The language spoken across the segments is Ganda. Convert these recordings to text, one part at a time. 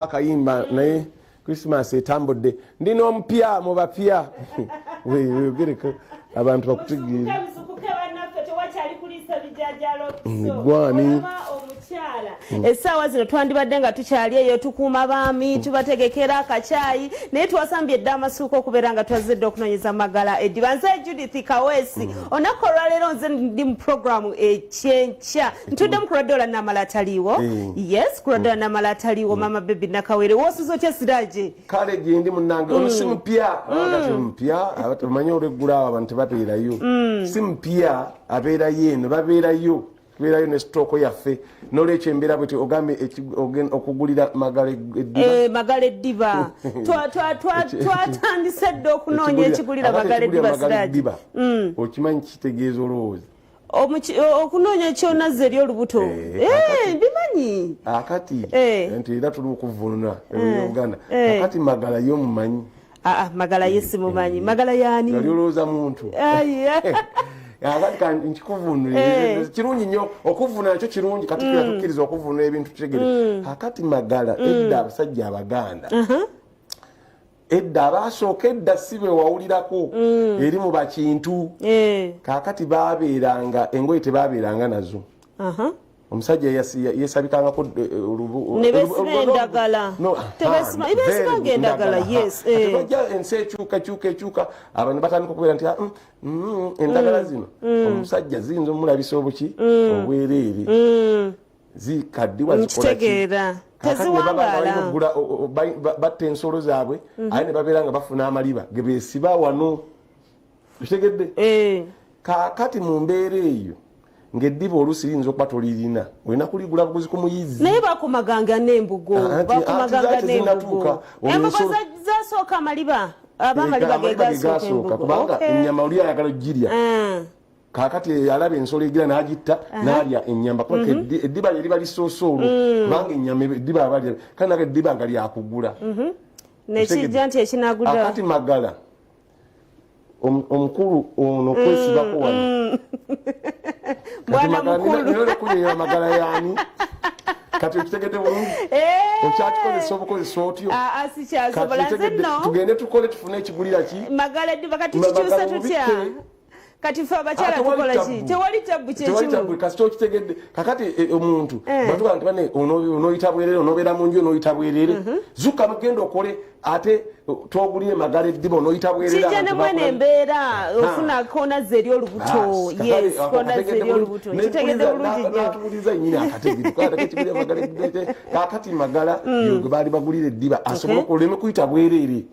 akayimba naye Christmas etambudde ndino ompya mu bapya wegereka abantu bakutegeera gwani essaawa zino twandibadde nga tukyali eyo tukuuma baami tubategekera akacaayi naye twasambye edda amasuuka okubeera nga twazedde okunoonyeza magala eddiba nze Judith Kaweesi olunaku olwaleero nze ndi mu programu ekyenkya ntuddemu ku lwadde olannamala ataliiwo yes ku lwadde olannamala ataliiwo mama bebi nakawere woosuze otya siraje kale gyendi munnange ono si mupya ati mupya abamanyi olweggula abo abantu tebabeerayo si mupya abeerayo eno babeerayo tubeerayo ne sitooko yaffe n'olwekyo embeera bweti ogambe okugulira magala eddiba magala eddiba twatandise dde okunoonya ekigulira magala eddiba siraje okimanyi kitegeeza olowooza okunoonya kyonazza eri olubuto bimanyi akati nti era tuli okuvunula Uganda akati magala y'omumanyi magala ye simumanyi magala yaani yali olowooza muntu akati nkikuvunulire kirungi nnyo okuvunula nakyo kirungi kati tukkiriza okuvunula ebintu tutegere akati magala edda abasajja abaganda edda abasooka edda si bwe wawulirako eri mu bakintu kakati babeeranga engoye tebabeeranga nazo omusajja yesabikangako nebesiba endagala tebesibanga endagala yes tebajja ensi ekyuka abantu batandika okubeera nti endagala zino omusajja ziyinza omulabisa obuki obwereere zikaddiwa zikola teziwangala batta ensolo zaabwe aye ne babeera nga bafuna amaliba gebesiba wano kitegedde kakati mu mbeera eyo ng'eddiba oluusi liyinza okuba tolirina olina kuligula buguzi ku muyizi naye bakomaganga n'embugo bakomaganga n'embugo embugo zasooka amaliba abamaliba gegasooka kubanga ennyama oli ayagala ogirya kakati alaba ensolo egira n'agitta n'alya ennyamba kubanga eddiba lyeriba lisoose olwo kubanga ennyama eddiba abalya kale naga eddiba nga lyakugula nekijja nti ekinagula akati magala omukulu ono kwesibako wano bwana mukulu kunyera magala yani kati okitegedde bulungi okyakikozesa obukozesa otyo sikyasobola nze nno tugende tukole tufune ekigulira ki magala eddiba kati kikyusa tutya kati fe abakyala tukola ki tewali tabbu kyekimu kasita okitegedde kakati omuntu batuga nti bane onoyita bwerere onobeera mu nju onoyita bwerere zuukuka mugenda okole ate togulire magala eddiba onoyita bwerere kijja ne mwene embeera ofuna konazza eri olubuto yes konazza eri olubuto kitegedde bulungi nnyo natubuliza nnyini akategedde magala eddiba kakati magala gwe baali bagulira eddiba asobola oleme kuyita bwerere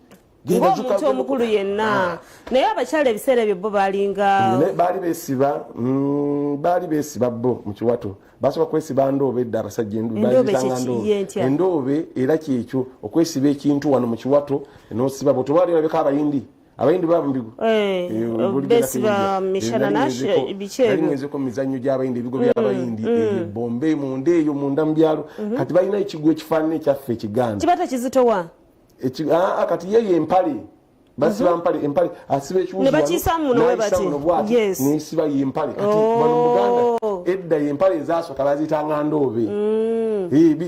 ng'omuntu omukulu yenna naye abakyala ebiseera ebyo bo balinga baali beesiba bo mu kiwato basobola kwesiba ndoobe edda abasajja endoobe era kyekyo okwesiba ekintu wano mu kiwato n'osiba bo tobaali balabeka abayindi bambigo besiba mishanana bikyebyo mizannyo gy'abayindi ebigo by'abayindi bombe munda eyo munda mu byalo kati balina ekigo ekifaanana ekyaffe ekiganda kibata kizitowa kati ye empale basiba empale asiba ekiwuzi ne bakiisa muno we bati yes n'esiba y'empale kati wano mu Buganda edda y'empale ezasooka baziyitanga ndoobe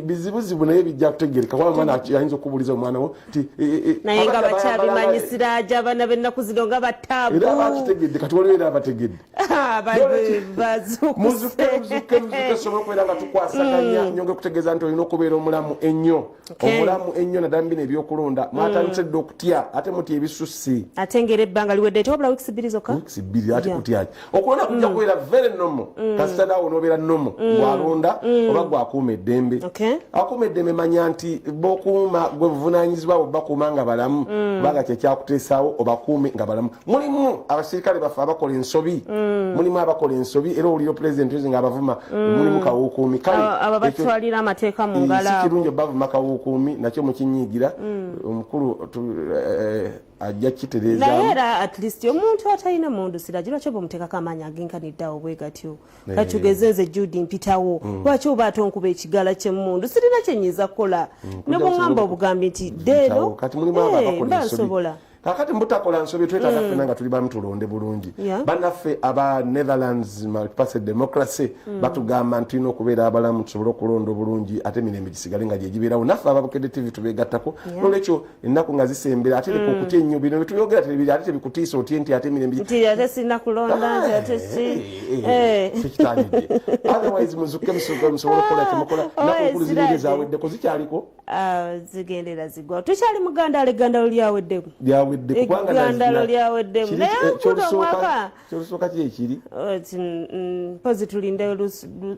bizibuzibu naye bijja kutegereka kuba omwana ayinza okubuuliza omwana wo ti naye nga bakyabimanyi siraaja abaana b'ennaku zino nga bataabu era bakitegedde kati waliwo era abategedde muzuke sobola okubeera nga tukwasaganya nyonge okutegeeza nti olina okubeera omulamu ennyo naddala mbino ebyokulonda mwatandise dde okutya ate mutya ebisusse ate ngera ebbanga liwedde tewabula wiikisi bbiri zokka wiikisi bbiri ate kutyaki okulonda kujja kubeera very nomo kasita naawe n'obeera nomo gwalonda oba gwakuuma eddembe akuuma eddembe manya nti bokuuma gwe buvunaanyizibwa bwe bakuuma nga balamu kubanga kyekyakuteesaawo obakuume nga balamu mulimu abasirikale baffe abakola ensobi mulimu abakola ensobi era owulira pulezidenti nga abavuma mulimu kawuukuumi kale abo batwalira amateeka mu ngalo si kirungi obavuma kawuukuumi nakyo mukinyiigira omukulu ajja kitereeza naye era at least omuntu atalina mundu siragi lwaki oba omuteekako amaanyi agenkanidde awo bwe gatyo kati tugeze nze Judy mpitawo lwaki oba ate onkuba ekigala ky'emmundu sirina kyenyiza kukola ne bw'oŋŋamba obugambi nti deero kati mulimu abakola nsobola kakati mbutakola nsobi twetaaga ffenna nga tuli bamu tulonde bulungi bannaffe aba Netherlands multiparty democracy batugamba nti tulina okubeera abalamu tusobole okulonda obulungi ate emirembe gisigale nga gyegibeerawo naffe ababukedde tv tubeegattako nolwekyo ennaku nga zisembera ate leka okutya ennyo bino byetuyogera telebiri ate tebikutiisa otye nti ate emirembe nti ate sirina kulonda nti ate sikitanyidde otherwise muzuke musobole okukola kyemukola nakunkulu ziringa ezaweddeko zikyaliko zigendera zigwa tukyali mugandalo eggandalo lyaweddemu eggandalo lyaweddemu naye okuda omwaka kyolusooka ki ekiri mpozi tulinde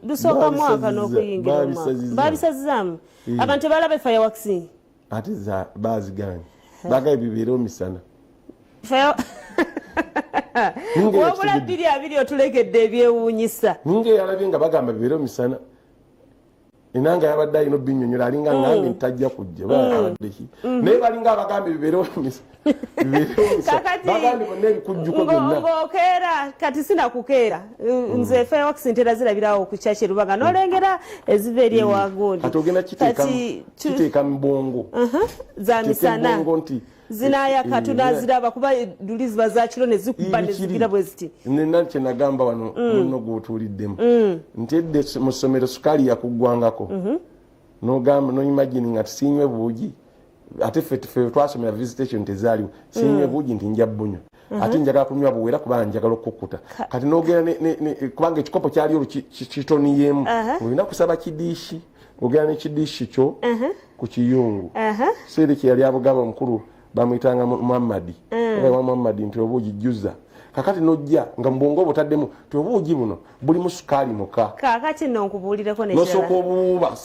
lusooka mwaka n'okuyingira babisazizaamu abantu balabe fireworks ate baziganye bagaye bibeerewo misana wabula 2 otulegedde ebyewuunyisa ninga yalabye nga bagamba bibeerewo misana enanga yabadde alina obbinyonyola alinga ngambi ntajja kujja babaddeki naye balinga abagambi bibeerewo bagambi bonna ebikujjuko byonna ng'okeera kati sinakukeera nze fireworks ntera zirabirawo ku kyaki Rubaga n'olengera eziva eri ewagundi kati ogenda kiteeka mu bwongo za misana nti zinayaka tunaziraba kuba duli ziba zakiro ne zikuba ne zigira bwe ziti nena kye nagamba wano muno gw'otuuliddemu nti edde mu ssomero sukaali yakuggwangako n'ogamba n'imagine nga tusinywe buugi ate ffe twasomera visitation tezaaliwo sinywe buugi nti nja bunywa ate njagala kunywa buwera kubanga njagala okukkuta kati n'ogenda kubanga ekikopo kyali olwo kitoniyeemu olina kusaba kidiishi ogenda n'ekidiishi kyo ku kiyungu seeri kye yali abugaba omukulu bamuyitanga Muhammadi wa Muhammadi nti obuugi jjuza kakati nojja nga mbongo obutaddemu ti obuugi buno buli mu sukaali muka kakati nonkubuulireko nosooka obuuba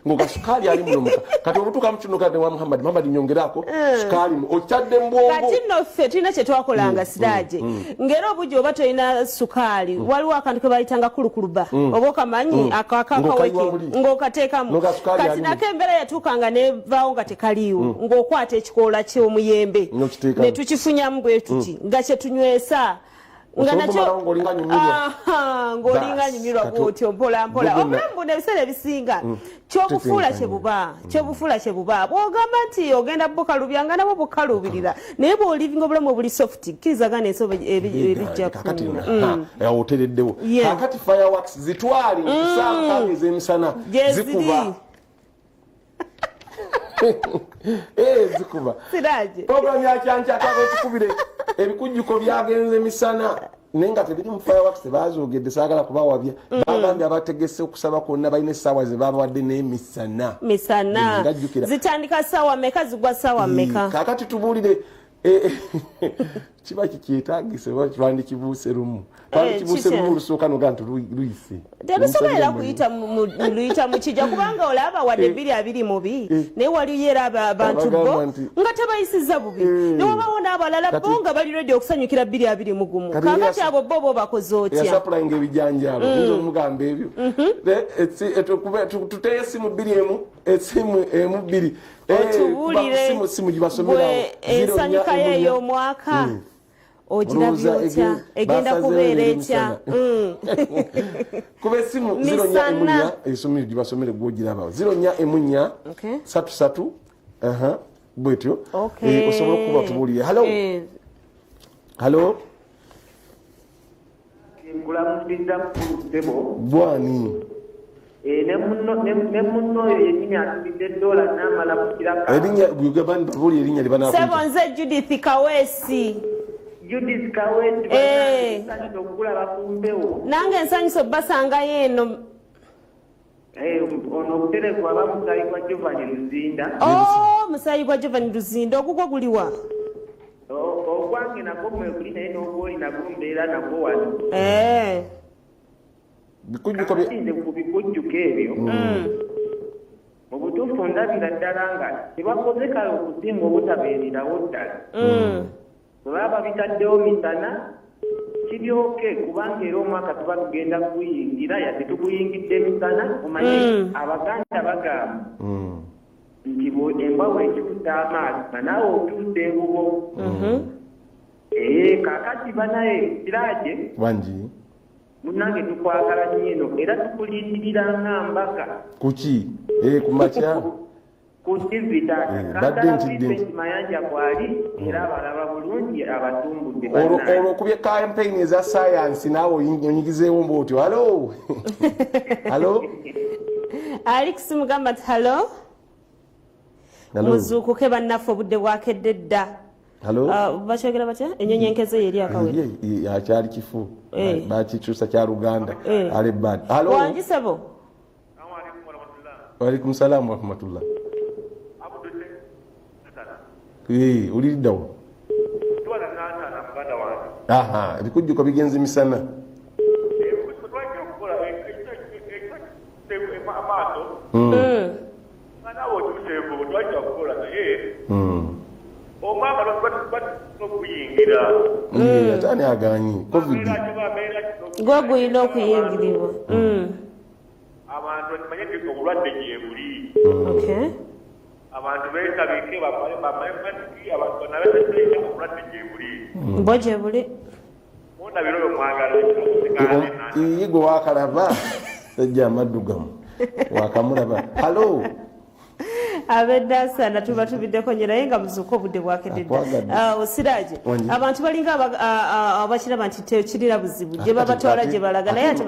ngoga sukaali ali muno muka kati obutuuka mukino kati wa Muhammadi nyongerako sukaali okyadde mbongo kati nno ffe tulina kye twakolanga siraaje ngera obuugi oba tolina sukaali waliwo akantu ke bayitanga kulukuluba oba okamanyi akakaweki ng'okateekamu kati nako embeera yatuukanga nevaawo nga tekaliiwo ng'okwata ekikoola ky'omuyembe ne tukifunyamu bwe tuti nga kye tunywesa nga nakyo ng'olinga nyumirwa bw'otyo mpolampola obulamu buno ebiseera ebisinga kyobufuula kye buba bw'ogamba nti ogenda bukalubya nga nabwo bukalubirira naye bw'olivinga obulamu obuli soft kkirizagana ensobe ebijja otereddewo kakati fireworks zitwali kusaankaaga ez'emisana zikuba zikuba programu yakyankyataga etukubire ebikujjuko byagenze misana naye nga tebiri mu fireworks tebazoogedde saagala kubawabya bagambye abategese okusaba kwonna balina essaawa ze babawadde n'emisana zitandika ssaawa mmeka zigwa ssaawa mmeka kakati tubuulire kiba kikyetagise oba twandikibuuse lumu twandikibuuse lumu olusooka noga nti luyise tebisobolera luyita mu kijja kubanga olaba wadde 2 mubi naye waliyo era abantu bo nga tebayisiza bubi newabawo n'abalala bo nga bali ready okusanyukira 2 mu gumu kakati abo bo bakoze otya yasapulayinga ebijanjaalo nzo omugamba ebyo tuteye esimu 2 esimu 2 otubuulire ensanyuka y'ey'omwaka ogirabye otya egenda kubeera etya kuba esimu 04 esomero gibasomere gwogirabawo 04 33 bwetyo osobola okuba tubuulire halo bwani sebonze Judith Kawesi nange ensanyusa basangayo eno musayi gwa Giovanni Luzinda ogugwo guliwa ogwange nagwo mweguli naye n'ogwoli nagwo mbeera nagwo wano nze ku bikujjuko ebyo mu butuufu ndabira ddala nga tebakoze kale okusinga obutabeererawo ddala bwe baba bitaddewo misana kiryoke kubanga era omwaka tuba tugenda kuguyingira yate tuguyingidde misana omanye abaganda bagamba nti embwa bwekikuta amaaso nga naawe otuuse ebubo kakati banaye kiraaje munange tukwagala nnyo era tukulindirira nga mbaga kuki kumakya ku TV taata kaddala Vincent Mayanja kwali era abalaba bulungi abatumbudde bannange olwo kubye campaign eza science naawe onyigizeewo mbooti halo halo Alex mugamba ati halo muzuukuke bannaffe obudde bwakedde dda bakyogera batya ennyonyi enkeze yeri akawere akyali kifu bakikyusa kya luganda alebad halo wangisebo waalaikum salamu warahmatullah uliriddawo ebikujjuko bigenze misana atani aganyi covid gwe guyina okuyingirirwa abantu bamanye obulwadde gyebuli abantu beetabike bamanye abantu banabeteka obulwadde gyebuli bo gyebuli mundabira oyo mwagala gwe wakalaba ejja amaddugamu wakamulaba halo abeddaasana tuba tubiddeko nye naye nga muzuuka obudde bwakededda osiraaje abantu balinga abakiraba nti tekirira buzibu gye babatwala gye balaga naye ate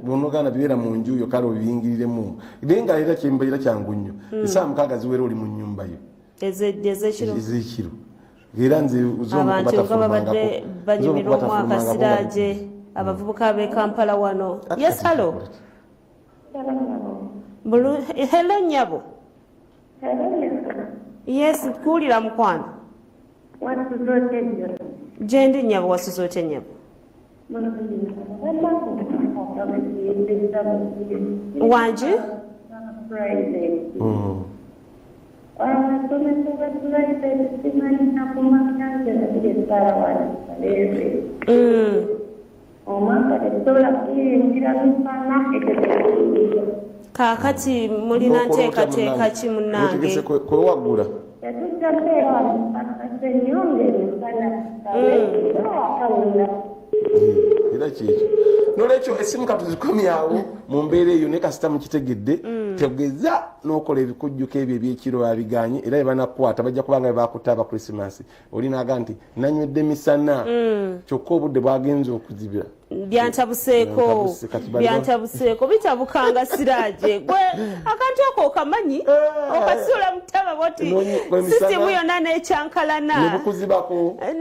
bonogaana bibeera mu njuyo kale obiyingiriremu naye nga era kyembaira kyangu nnyo esaawa mukaaga ziwera oli mu nnyumba yo ezekiro era nze abantu nga babadde banyumirwa omwaka siraaje abavubuka b'e Kampala wano yes halo hello nyabo yes kuwulira mukwano gyendi nyabo wasuze otya nyabo wangi kaakati mulina nteekateeka ki munnange kwewagula era kyekyo nolwekyo esimu katuzikomyawo mu mbeera eyo ne kasita mukitegedde tegeza n'okola ebikujjuko ebyo ebyekiro babiganye era ebanakukwata bajja kubanga bebakutaba krisimasi olinaaga nti nanywedde misana kyokka obudde bwagenza okuzibira byantabuseeko bitabukanga siraaje gwe akantu ako okamanyi okasuula mutaba boti sisimu yonna n'ekyankalana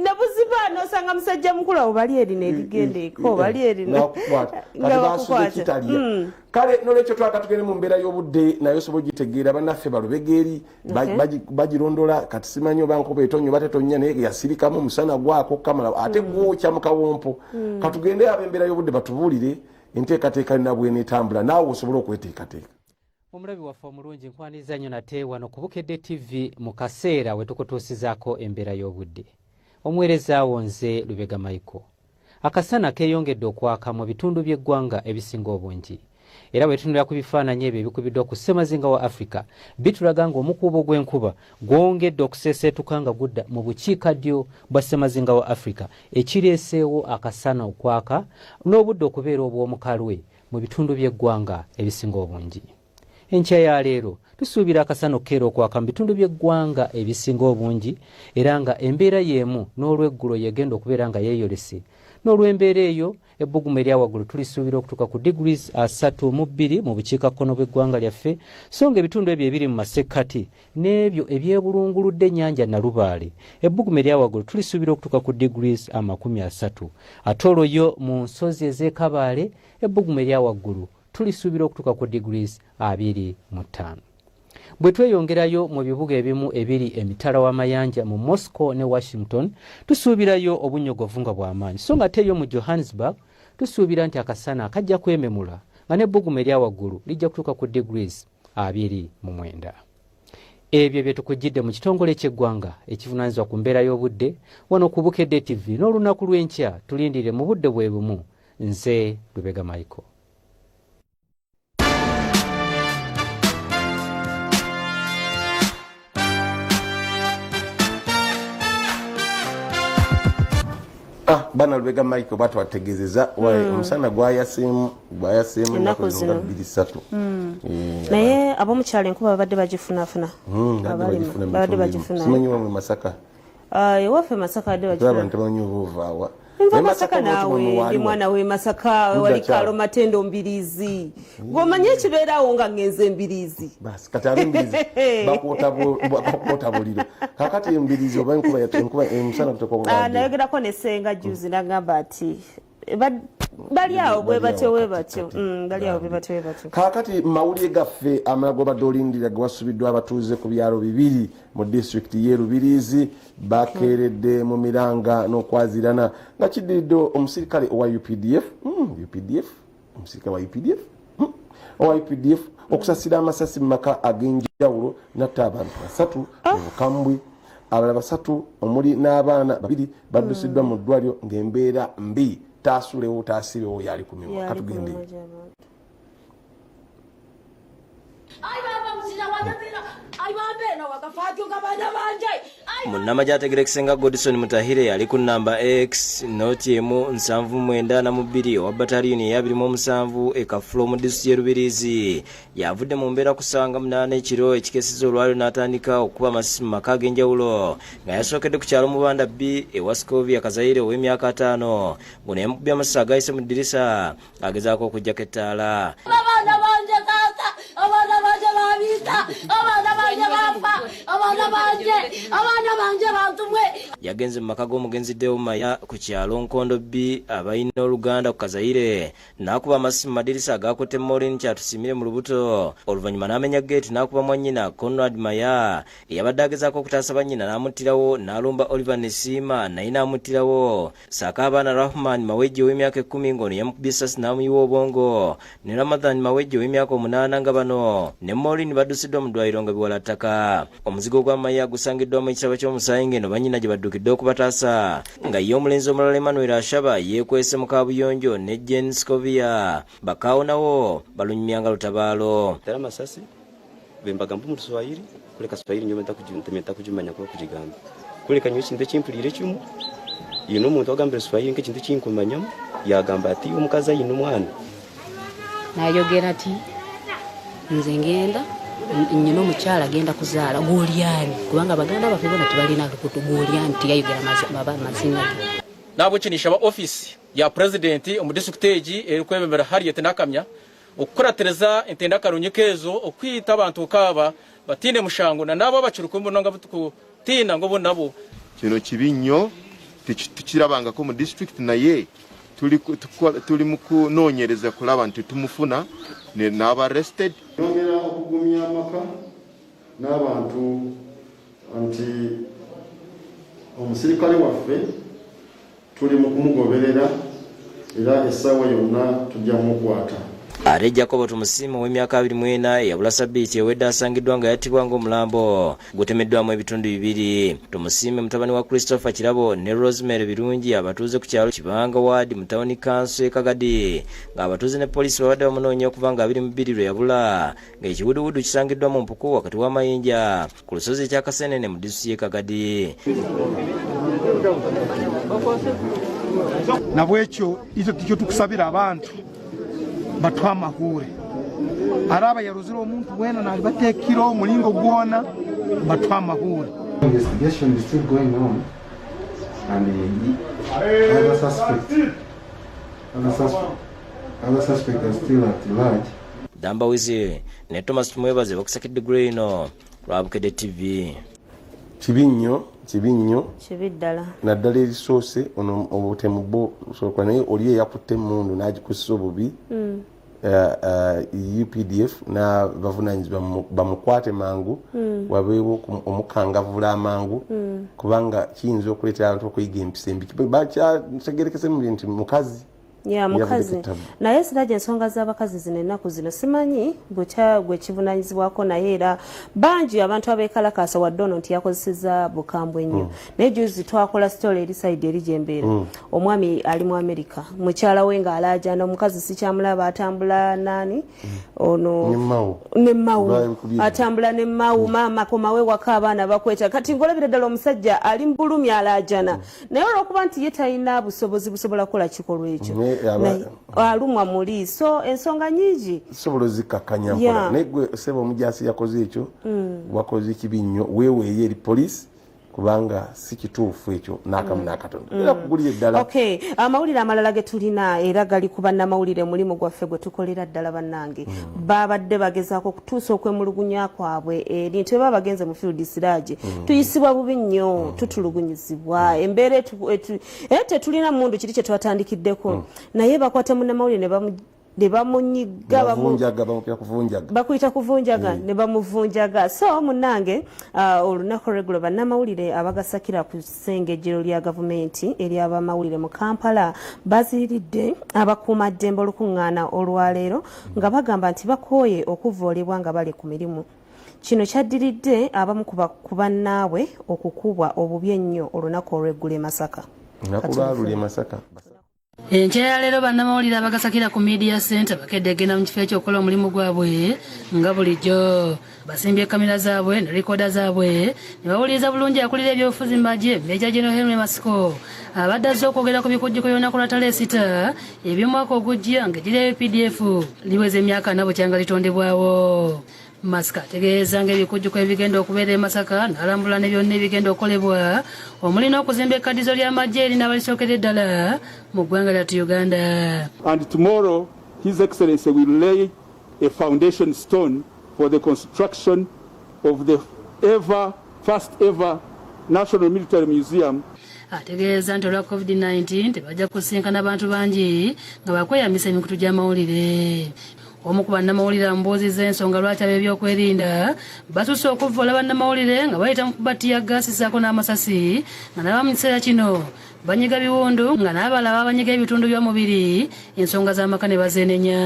nebuziba nosanga musajja mukulu awo bali eri nerigendeeko bali eri kitalya kale nolwekyo twaka tugende mu mbeera y'obudde naye osobola ogitegeera bannaffe balubega eri bagirondola kati simanyi oba nkuba etonnya oba tetonya naye yasirikamu omusana gwako kamala ate gwokya mu kawompo katugende ab'embeera y'obudde batubuulire enteekateeka lina bwenetambula naawe osobola okweteekateeka. omulabi waffe omulungi nkwaniriza nnyo nate wano ku Bukedde TV mu kaseera we tukutuusizaako embeera y'obudde. omuweerezaawo nze Lubega Michael. akasana keeyongedde okwaka mu bitundu by'eggwanga ebisinga obungi. era bwetunulira ku bifaananyi ebyo ebikubiddwa ku ssemazinga wa Africa bitulaga ng'omukuubo gw'enkuba gwongedde okuseeseetuka nga gudda mu bukiikaddyo bwa ssemazinga wa Africa ekireeseewo akasana okwaka n'obudde okubeera obw'omukalwe mu bitundu by'eggwanga ebisinga obungi. enkya ya leero tusuubira akasana okukeera okwaka mu bitundu by'eggwanga ebisinga obungi era nga embeera y'emu n'olweggulo yegenda okubeera nga yeeyolese n'olw'embeera eyo ebbugumu erya waggulu tulisuubira okutuuka ku degrees 32 mu bukiikakkono bw'eggwanga lyaffe so nga ebitundu ebyo ebiri mu masekkati n'ebyo ebyebulunguludde ennyanja Nalubaale ebbugumu erya waggulu tulisuubira okutuuka ku degrees 30 ate olwo yo mu nsozi ez'e ebbugumu erya waggulu tulisuubira okutuuka ku degrees 25. bwe tweyongerayo mu bibuga ebimu ebiri emitala w'amayanja mu Moscow ne Washington tusuubirayo obunyogovu nga bw'amaanyi so nga teyo mu Johannesburg tusuubira nti akasana kajja kwememula nga n'ebbugumu erya waggulu lijja kutuuka ku degrees 29. ebyo bye tukujjidde mu kitongole ky'eggwanga ekivunaanyizibwa ku mbeera y'obudde wano ku Bukedde TV n'olunaku lw'enkya tulindire mu budde bwe bumu. nze Lubega Michael. bana Lubega Michael batu wategezeza omusana gwayasemu ennaku zino 2-3 naye ab'omukyalo enkuba babadde bagifunafuna babadde bagifuna simanyi wamwe Masaka ewaffe Masaka badde bagifuna ntamanyi obaava nva Masaka naawe ndi mwana we Masaka wali Kalo Matendo Mbirizi gw'omanyi ekibeerawo nga ngenze Mbirizi basi kati ab'Embirizi bakwota buliro kakati Embirizi oba enkuba emusana kutoka nayogerako ne Ssenga juzi nagamba ati bali awo bwe batyo bali awo bwe batyo kakati mawulire gaffe amala gobadde olindira gwasubiddwa abatuuze ku byalo 2 mu district y'e Rubirizi bakeeredde mu miranga n'okwazirana nga kiddiridde omusirikale owa UPDF owa UPDF okusasira amasasi mu maka ag'enjawulo natta abantu 3 mu Bukambwe abalala 3 omuli n'abaana 2 baddusiddwa mu ddwaliro ng'embeera mbi taasulewo taasibewo yali kumiwa katugende munnamagye ategerekese nga Godson Mutahire ali ku namba X noti emu 792 owa bataliyoni eya 27 ekafulo mu disitulikiti y'e Rubirizi yavudde mu mbeera kusanga 8 ekiro ekikesiza olwaliro n'atandika okuba amasisi mu maka ag'enjawulo nga yasookedde ku kyalo Mubanda B ewa Scovia Kazayire ow'emyaka 5 guno yamukubye amasisi agayise mu ddirisa agezaako okuggyako ettaala yagenze mu maka g'omugenzi Deomaya ku kyalo Nkondo B abalina oluganda ku Kazayire n'akuba amasisi mu madirisa agakutte Maureen kyatusimire mu lubuto oluvannyuma n'amenya gate n'akuba mwannyina Conrad Maya eyabadde agezaako okutaasa bannyina n'amuttirawo n'alumba Oliver Nesima naye n'amuttirawo saaka abaana Rahman Mawejje ow'emyaka 10 ng'ono yamukubye essasi n'amuyiwa obwongo ne Ramadhan Mawejje ow'emyaka 8 nga bano ne Maureen baddusiddwa mu ddwaliro nga biwala ttaka omuzigo gwa Maya gusangiddwa mu ekitabo ky'omusaayi ng'eno bannyina gye baddukidde okubataasa nga ye omulenzi omulala Emmanuel Ashaba yeekwese mu Kabuyonjo ne Jen Scovia bakaawo nawo balunyumyanga lutabaalo tara masasi bembagambo mu Kiswahili kule Kiswahili nyo menta kujumanya kwa kujigamba kule kanyo ekintu ekimpulire kimu yino omuntu agambira Kiswahili nk'ekintu kinkumanyamu yagamba ati omukazi ayina omwana nayogera ati nze ngenda nyina omukyala agenda kuzaala Gwolyani kubanga baganda baffe bona tubalina lukutu Gwolyani tiyayogera mazina nabo kinisha ba office ya president omu district egi eri kwebembera Harriet Nakamya okukuratereza entenda karunyekezo okwita abantu kaba batine mushango na nabo bakirukumbu nonga butukutina ngo bonabo kino kibinyo tukirabanga ko mu district naye tuli mu kunoonyereza kulaba nti tumufuna n'aba arrested yongera okugumya amaka n'abantu nti omusirikale waffe tuli mu kumugoberera era essaawa yonna tujja mukwata ate Jacob Tumusiima ow'emyaka 24 yabula Sabbiiti ewedde asangiddwa nga yattibwa ng'omulambo gutemeddwamu ebitundu 2 Tumusiima mutabani wa Christopher Kirabo ne Rosemary Birungi abatuuze ku kyalo Kibanga Ward mu tawuni kanso Kagadi ng'abatuuze ne poliisi babadde bamunoonya okuva nga 22 lwe yabula ng'ekiwuduwudu kisangiddwa mu mpuku wakati w'amayinja ku lusozi ekya Kasenene mu disitulikiti y'e Kagadi nabwekyo ekyo tukusabira abantu batwa amahule araba yaruzira omuntu wena nabatekira omulingo gwona batwa amahule investigation is still going on and other suspect are still at large. Damba Wizi ne Thomas Tumwebaze bakusakidde Greno Lwabukedde TV kibiddala naddala erisoose ono obutemu bwo soka naye oli eyakutte emmundu n'agikussa obubi UPDF na bavunanyizibwa bamukwate mangu wabeewo omukangavula amangu kubanga kiyinza okuleetera abantu okuyiga empisa embi bakyategerekese mu nti mukazi ya mukazi naye siraje ensonga z'abakazi zino ennaku zino simanyi bukya gwe kivunanyizibwako naye era bangi abantu abeekalakaasa wadde ono nti yakozeseza bukambwe ennyo naye juzi twakola story eri side eri gyembeera omwami ali mu Amerika mukyala we ng'alaajana omukazi sikyamulaba atambula nani ono ne mawu atambula ne mawu maama komawe waka abaana bakweta kati ngolabira ddala omusajja ali mu bulumi alaajana naye olw'okuba nti ye talina busobozi busobola kukola kikolwa ekyo alumwa muli so ensonga nyingi sobola zikakanya nkola naye gwe sebo omujasi yakoze ekyo wakoze kibi nnyo weeweeye eri poliisi kubanga si kituufu ekyo n'akamu n'akatono era kugulira eddala amawulire amalala ge tulina era gali ku bannamawulire mulimu gwaffe gwe tukolera ddala bannange babadde bagezaako okutuusa okwemulugunya kwabwe eri nti baba bagenze mu field siraje tuyisibwa bubi nnyo tutulugunyizibwa embeera tetulina mundu kiri kye twatandikideko naye bakwata munnamawulire ne bamunyiga bakuyita kuvunjaga ne bamuvunjaga so munnange olunaku regulo bannamawulire abagasakira ku ssengejjero lya gavumenti eri abamawulire mu Kampala baziiridde abakuumaddembe olukuŋŋaana olwaleero nga bagamba nti bakooye okuvoolebwa nga bali ku mirimu kino kyaddiridde abamu ku bannaabwe okukubwa obubi ennyo olunaku olw'eggulu e Masaka enkyaya leero bannamawulire abagasakira ku media center bakedde genda mu kifo ekyokukola omulimu gwabwe nga bulijjo basimbye kamera zaabwe ne likoda zaabwe ne bawuliriza bulungi akulira ebyobufuzi mu magye Meja General Henry Masiko abadde azze okwogera ku bikujjuko by'olunaku lwa Ttale 6 eby'omwaka ogujja ng'eggye PDF liweza emyaka nabo kyanga litondebwawo Masika ategeeza ng'ebikujjuko ebigenda okubeera e Masaka n'alambula ne byonna ebigenda okukolebwa omulina okuzimba ekkadizo ly'amagye erina abalisookedde eddala mu ggwanga lyattu Uganda. And tomorrow His Excellency will lay a foundation stone for the construction of the first ever National Military Museum. Ategeeza nti olwa COVID-19 tebajja kusinkana bantu bangi nga bakweyambisa emikutu gy'amawulire. Omu ku bannamawulire ambuuzizza ensonga lwaki ab'ebyokwerinda basusse okuvvoola bannamawulire nga bayita mu kubatiya gaasi ssaako n'amasasi nga n'abamu mu kiseera kino banyiga biwundu nga n'abalala banyiga ebitundu by'omubiri ensonga z'amaka ne bazeenenya.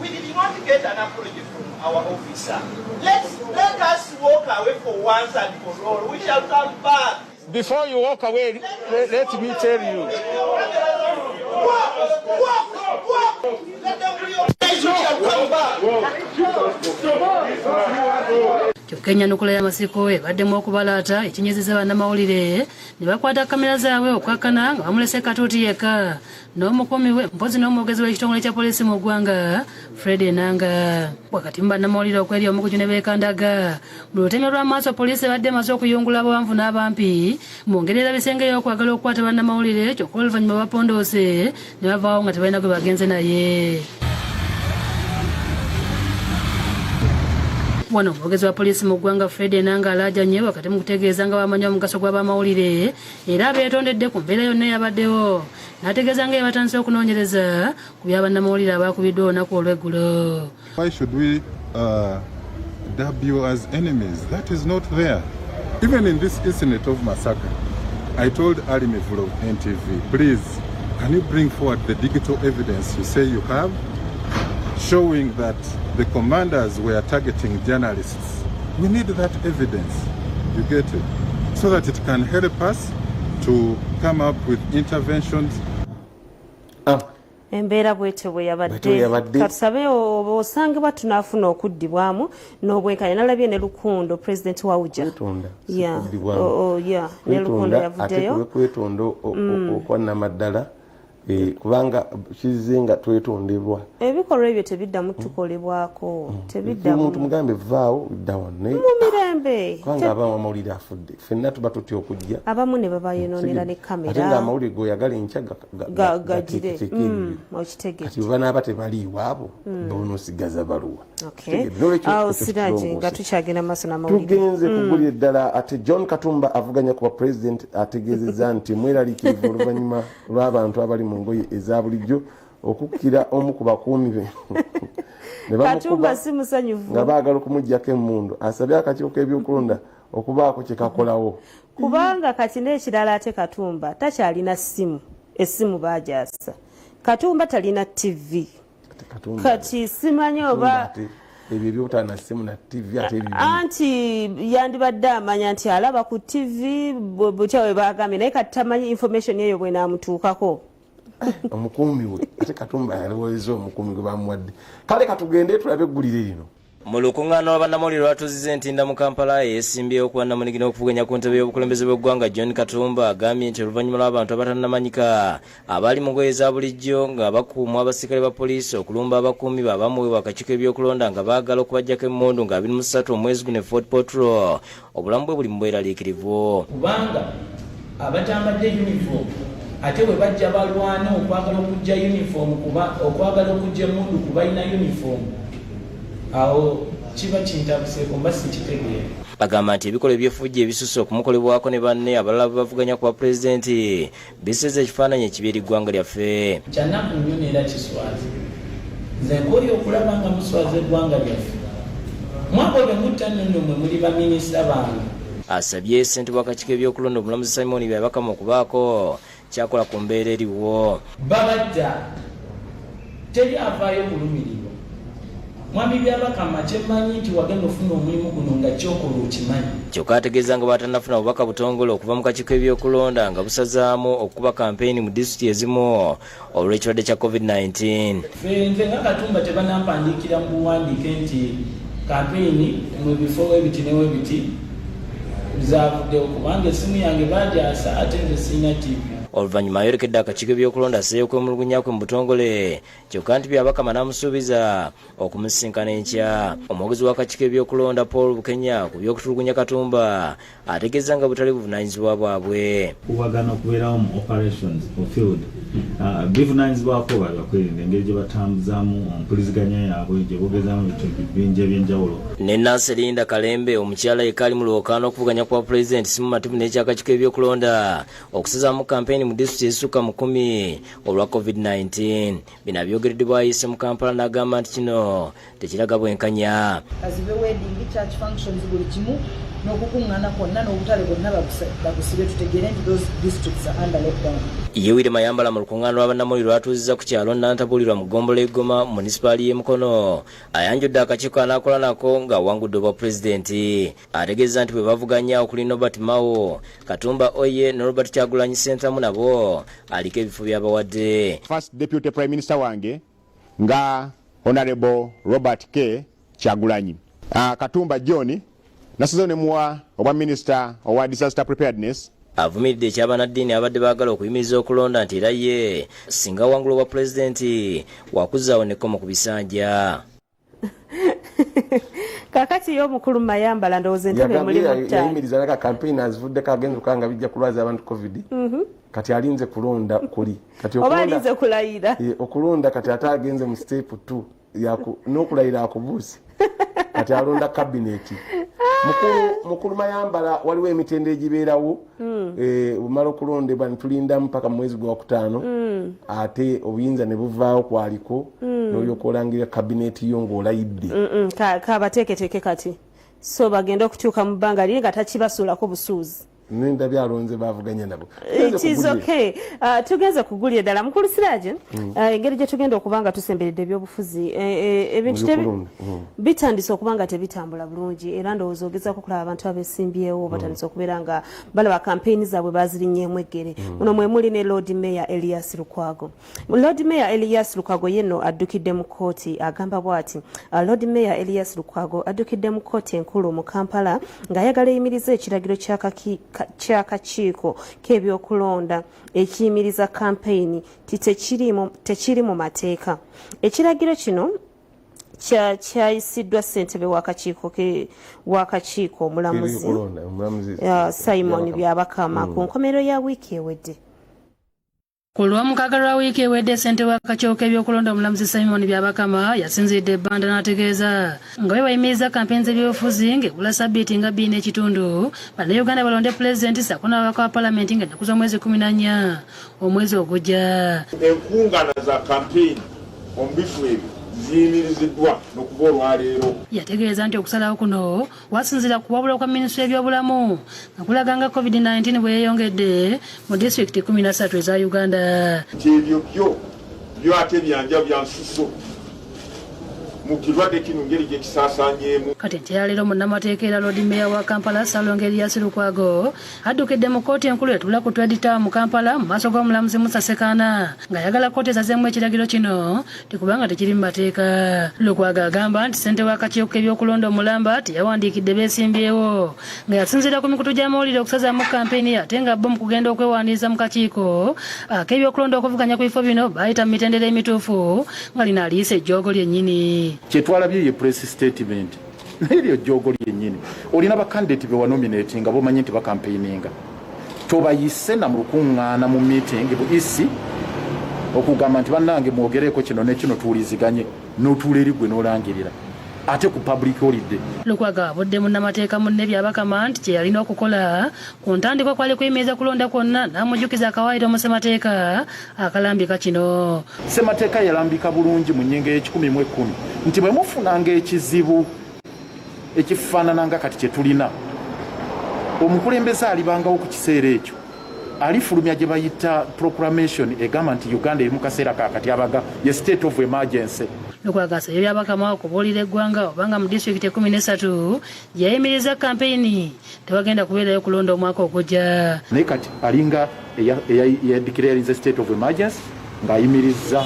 We did not get an apology from our officer. Let us walk away for once and for all. We shall come back. Before you walk away, let me tell you. Walk. Let them realize we shall come back. Kyokka enyanukula y'amasiko ebaddemu okubalaata ekinyizisa bannamawulire ne bakwata kamera zaabwe okwakkana nga bamulese Katuuti yekka n'omukuumi we mpozi n'omwogezi w'ekitongole kya poliisi mu ggwanga Fred Enanga. Wakati mu bannamawulire okweri omukuju ne beekandaga buli lutemya lw'amaaso poliisi ebadde emaze okuyungula abawanvu n'abampi mu ngeri erabisengeyo okwagala okukwata bannamawulire kyokka oluvannyuma bapondoose ne bavaawo nga tebalina gwe bagenze naye. Wano omwogezi wa poliisi mu ggwanga Fred Enanga alaajanye wakati mu kutegeeza nga bamanya omugaso gw'abamawulire era abeetondedde ku mbeera yonna eyabaddewo n'ategeeza nga batandise okunoonyereza ku byabannamawulire abaakubiddwa olunaku olw'eggulo. Why should we dub you as enemies? That is not there. Even in this incident of massacre, I told Ali Mivulo of NTV, please, can you bring forward the digital evidence you say you have, showing that the commanders were targeting journalists? We need that evidence, you get it, so that it can help us to come up with interventions. Embeera bwete bwe yabadde katusabe osangibwa tunaafuna okuddibwamu n'obwenkanya nalabye ne Lukundo pulezidenti wa Uja ne Lukundo yavuddeyo kwetonda okwannamaddala kubanga kizinga twetondebwa ebikolwa ebyo tebiddamu tukolebwako tebiddamu omuntu mugambe vaawo ddawo mu mirembe kubanga abamu amawulire afudde ffenna tuba tutya okujja abamu ne babayonoonera ne kamera ate nga amawulire goyagala enkya gagire okitegete kati bwe banaaba tebaliiwo abo bonoosigaza baluwa awo siraje nga tukyagenda maaso n'amawulire tugenze kugulira eddala ate John Katumba avuganya ku bapulezidenti ategeezezza nti mweraliikirivu oluvannyuma lw'abantu abali mu ngoye eza bulijjo okukkira omu ku bakuumi be Katumba si musanyufu nga baagala okumuggyako emmundu asabye akakiiko k'ebyokulonda okubaako kye kakolawo kubanga kati n'ekirala ate Katumba takyalina essimu baajasa Katumba talina TV kati simanyi oba ebyo byotana simu na TV ate ebyo anti yandibadde amanya nti alaba ku TV butya we bagambye naye kati tamanyi information eyo bwe naamutuukako omukuumi we ate Katumba yalowooza omukuumi gwe bamuwadde kale katugende tulabe eggulire lino mu lukuŋŋaana lw'abannamawulire lwatuuzizza entinda mu Kampala yeesimbyewo kuba namunigina okuvuganya ku ntebe y'obukulembeze bw'eggwanga John Katumba agambye nti oluvannyuma lw'abantu abatannamanyika abali mu ngoye za bulijjo nga bakuumwa abasirikale ba poliisi okulumba abakuumi babamuweebwa akakiiko ebyokulonda nga baagala okubaggyako emmundu nga 23 omwezi guno Fort Portal obulamu bwe buli mu bweraliikirivu kubanga abatambadde uniform ate bwe bajja balwana okwagala okujja uniform kuba okwagala okujja emmundu kubalina uniform awo kiba kintabuseeko mba sikitegeera bagamba nti ebikola ebyefujja ebisusse okumukolebwako ne banne abalala bavuganya ku bwapulezidenti biseza ekifaananyi ekibi eri ggwanga lyaffe kyanaku nnyo neera kiswazi nze nkooye okulaba nga muswaza eggwanga lyaffe mwaka olwo mutannono mwe muli baminisita bange asabye ssente bw'akakiiko ebyokulonda omulamuzi Simon byabakama okubaako kyakola ku mbeera eriwo babadda teri avaayo kulumirirwa mwami byabakama kyemmanyi nti wagenda ofuna omulimu guno nga kyokola okimanyi kyokka ategeeza nga batannafuna bubaka butongole okuva mu kakiiko ebyokulonda nga busazaamu okukuba kampeyini mu disitulikiti ezimu olw'ekirwadde kya COVID-19 nze nga Katumba tebanampandiikira mu buwandiike nti kampeyini mu bifo webiti ne webiti zavuddewo kubanga essimu yange baajasa ate nze sirina TV oluvannyuma ayolekedde akakiiko ebyokulonda asseeyo okwemulugunya kwe mu butongole kyokka nti byabakama n'amusuubiza okumusisinkana enkya omwogezi w'akakiiko ebyokulonda Paul Bukenya ku by'okutulugunya Katumba ategeeza nga butali buvunaanyizibwa bwabwe kubagana okubeerawo mu operations mu field bivunaanyizibwako bakwerinda engeri gye batambuzaamu empuliziganya yaabwe gye boogezaamu bintu bingi eby'enjawulo ne Nancy Linda Kalembe omukyala yekali mu lwokaano okuvuganya kwa pulezidenti si mu mativu n'ekyakakiiko ebyokulonda okusazaamu kampeyini mu disitulikiti ezisukka mu 10 olwa COVID-19 bino byogeredde bwayise mu Kampala n'agamba nti kino tekiraga bwenkanya kazibe wedding church functions buli kimu n'okukuŋŋaana kwonna n'obutale bwonna bagusibe tutegeere nti those districts are under lockdown Yewire Mayambala mu lukuŋŋaana lw'abannamawulire lwatuuzizza ku kyalo Nantabulirwa mu ggombolola eggoma mu munisipaali y'e Mukono ayanjudde akakiiko anaakola nako ng'awangudde obwa pulezidenti ategeeza nti bwe bavuganya okuli Norbert Mao Katumba Oye ne Robert Kyagulanyi Ssentamu nabo aliko ebifo by'abawadde First Deputy Prime Minister wange nga Honorable Robert K. Kyagulanyi Katumba John nasizo ne muwa obwa Minister owa Disaster Preparedness avumiridde ekyabanaddiini abadde baagala okuyimiriza okulonda nti era ye singa wangula obwa pulezidenti wakuzzaawo nekkomo ku bisanja kakati y'omukulu Mayambala ndowooza entebe mulimu yayimiriza laka kampeyini azivuddeko agenza okanga bijja kulwaza abantu COVID kati alinze kulonda kuli kati oba alinze kulayira okulonda kati ate agenze mu step 2 n'okulayira akubuusi kati alonda kabineti mukulu Mayambala waliwo emitendera egibeerawo bumala okulondebwa netulindamu paka mu mwezi gwa kutaano ate obuyinza ne buvaawo kwaliko n'olyoka olangira kabineti yo ng'olayidde kabateeketeeke kati so bagenda okutuuka mu bbanga liri nga takibasuulako busuuzi nenda byalonze bavuganya nabo it is okay tugenze kugulira ddala mukulu Siraje engeri gye tugenda okubanga tusemberedde ebyobufuzi ebintu bitandise okubanga tebitambula bulungi era ndowooza ogezaako okulaba abantu abesimbyewo batandise okubeera nga balaba kampeyini zaabwe bazirinyeemu eggere muno mwe muli ne Lord Mayor Elias Lukwago Lord Mayor Elias Lukwago yenno addukidde mu kkooti agamba bw'ati Lord Mayor Elias Lukwago addukidde mu kkooti enkulu mu Kampala ng'ayagala eyimiriza ekiragiro ky'akakiiko k'ebyokulonda ekiyimiriza kampeyini tekiri mu mateeka ekiragiro kino kyayisiddwa ssentebe w'akakiiko omulamuzi Simon Byabakama ku nkomerero ya wiiki ewedde ku lw'omukaaga lwa wiiki ewedde ssente w'akakiiko k'ebyokulonda omulamuzi Simon Byabakama yasinzidde ebbanda n'ategeeza nga bwe bayimiriza kampeyini z'ebyobufuzi ng'ebula sabbiiti nga 2.5 bannayuganda balonde pulezidenti ssaako n'ababaka wa palamenti ng'ennaku z'omwezi 14 omwezi ogujja enkuŋŋaana za kampeyini omu bifu ebyo ziyimiriziddwa n'okuva olwaleero. Yategeeza nti okusalawo kuno wasinzira kuwabula kwa minisitule y'ebyobulamu nga kulaga nga COVID-19 bwe yeeyongedde mu disitulikiti 13 eza Uganda. Nti ebyo byo ate byanja bya nsuso mu kirwadde kino ngeri gye kisaasaanyeemu. Kati nti yaleero munnamateeka era Lord Mayor wa Kampala Salongeri Yasirukwago addukidde mu kkooti enkulu etula ku Trade Tower mu Kampala mu maaso g'omulamuzi Musa Sekana ng'ayagala kkooti esazeemu ekiragiro kino tikubanga tekiri mu mateeka. Lukwago agamba nti ssente w'akakiiko k'ebyokulonda omulamba teyawandiikidde beesimbyewo nga yasinziira ku mikutu gy'amawulire okusazaamu kampeyini ate nga bo mu kugenda okwewandiisa mu kakiiko ak'ebyokulonda okuvuganya ku bifo bino bayita mu mitendera emituufu nga lino aliisa ejjoogo lyennyini. Kyetwalabye ye press statement neryo jjogo lyennyini olina bakandidate be wanominate nga bomanyi nti bakampeininga tobayise na mu lukuŋŋaana mu meeting bu isi okugamba nti bannange mwogereko kino nekino tuwuliziganye n'otuula eri gwe n'olangirira ate ku public holiday. Lukwago abudde munnamateeka munne byabakama nti kye yalina okukola ku ntandikwa kwali kuyimiriza kulonda kwonna n'amujjukiza akawaayiro mu ssemateeka akalambika kino. Ssemateeka yalambika bulungi mu nnyingo y'ekikumi nti bwe mufunanga ekizibu ekifaanana nga kati kye tulina omukulembeze alibangawo ku kiseera ekyo alifulumya gye bayita proclamation egamba nti Uganda eri mu kaseera kakati abaga ye state of emergency. Lukwago asabye byabakama okubuulira eggwanga obanga mu disitulikiti 13 yayimiriza kampeyini tewagenda kubeerayo kulonda omwaka ogujja. Naye kati alinga yadikirarinze state of emergency ng'ayimiriza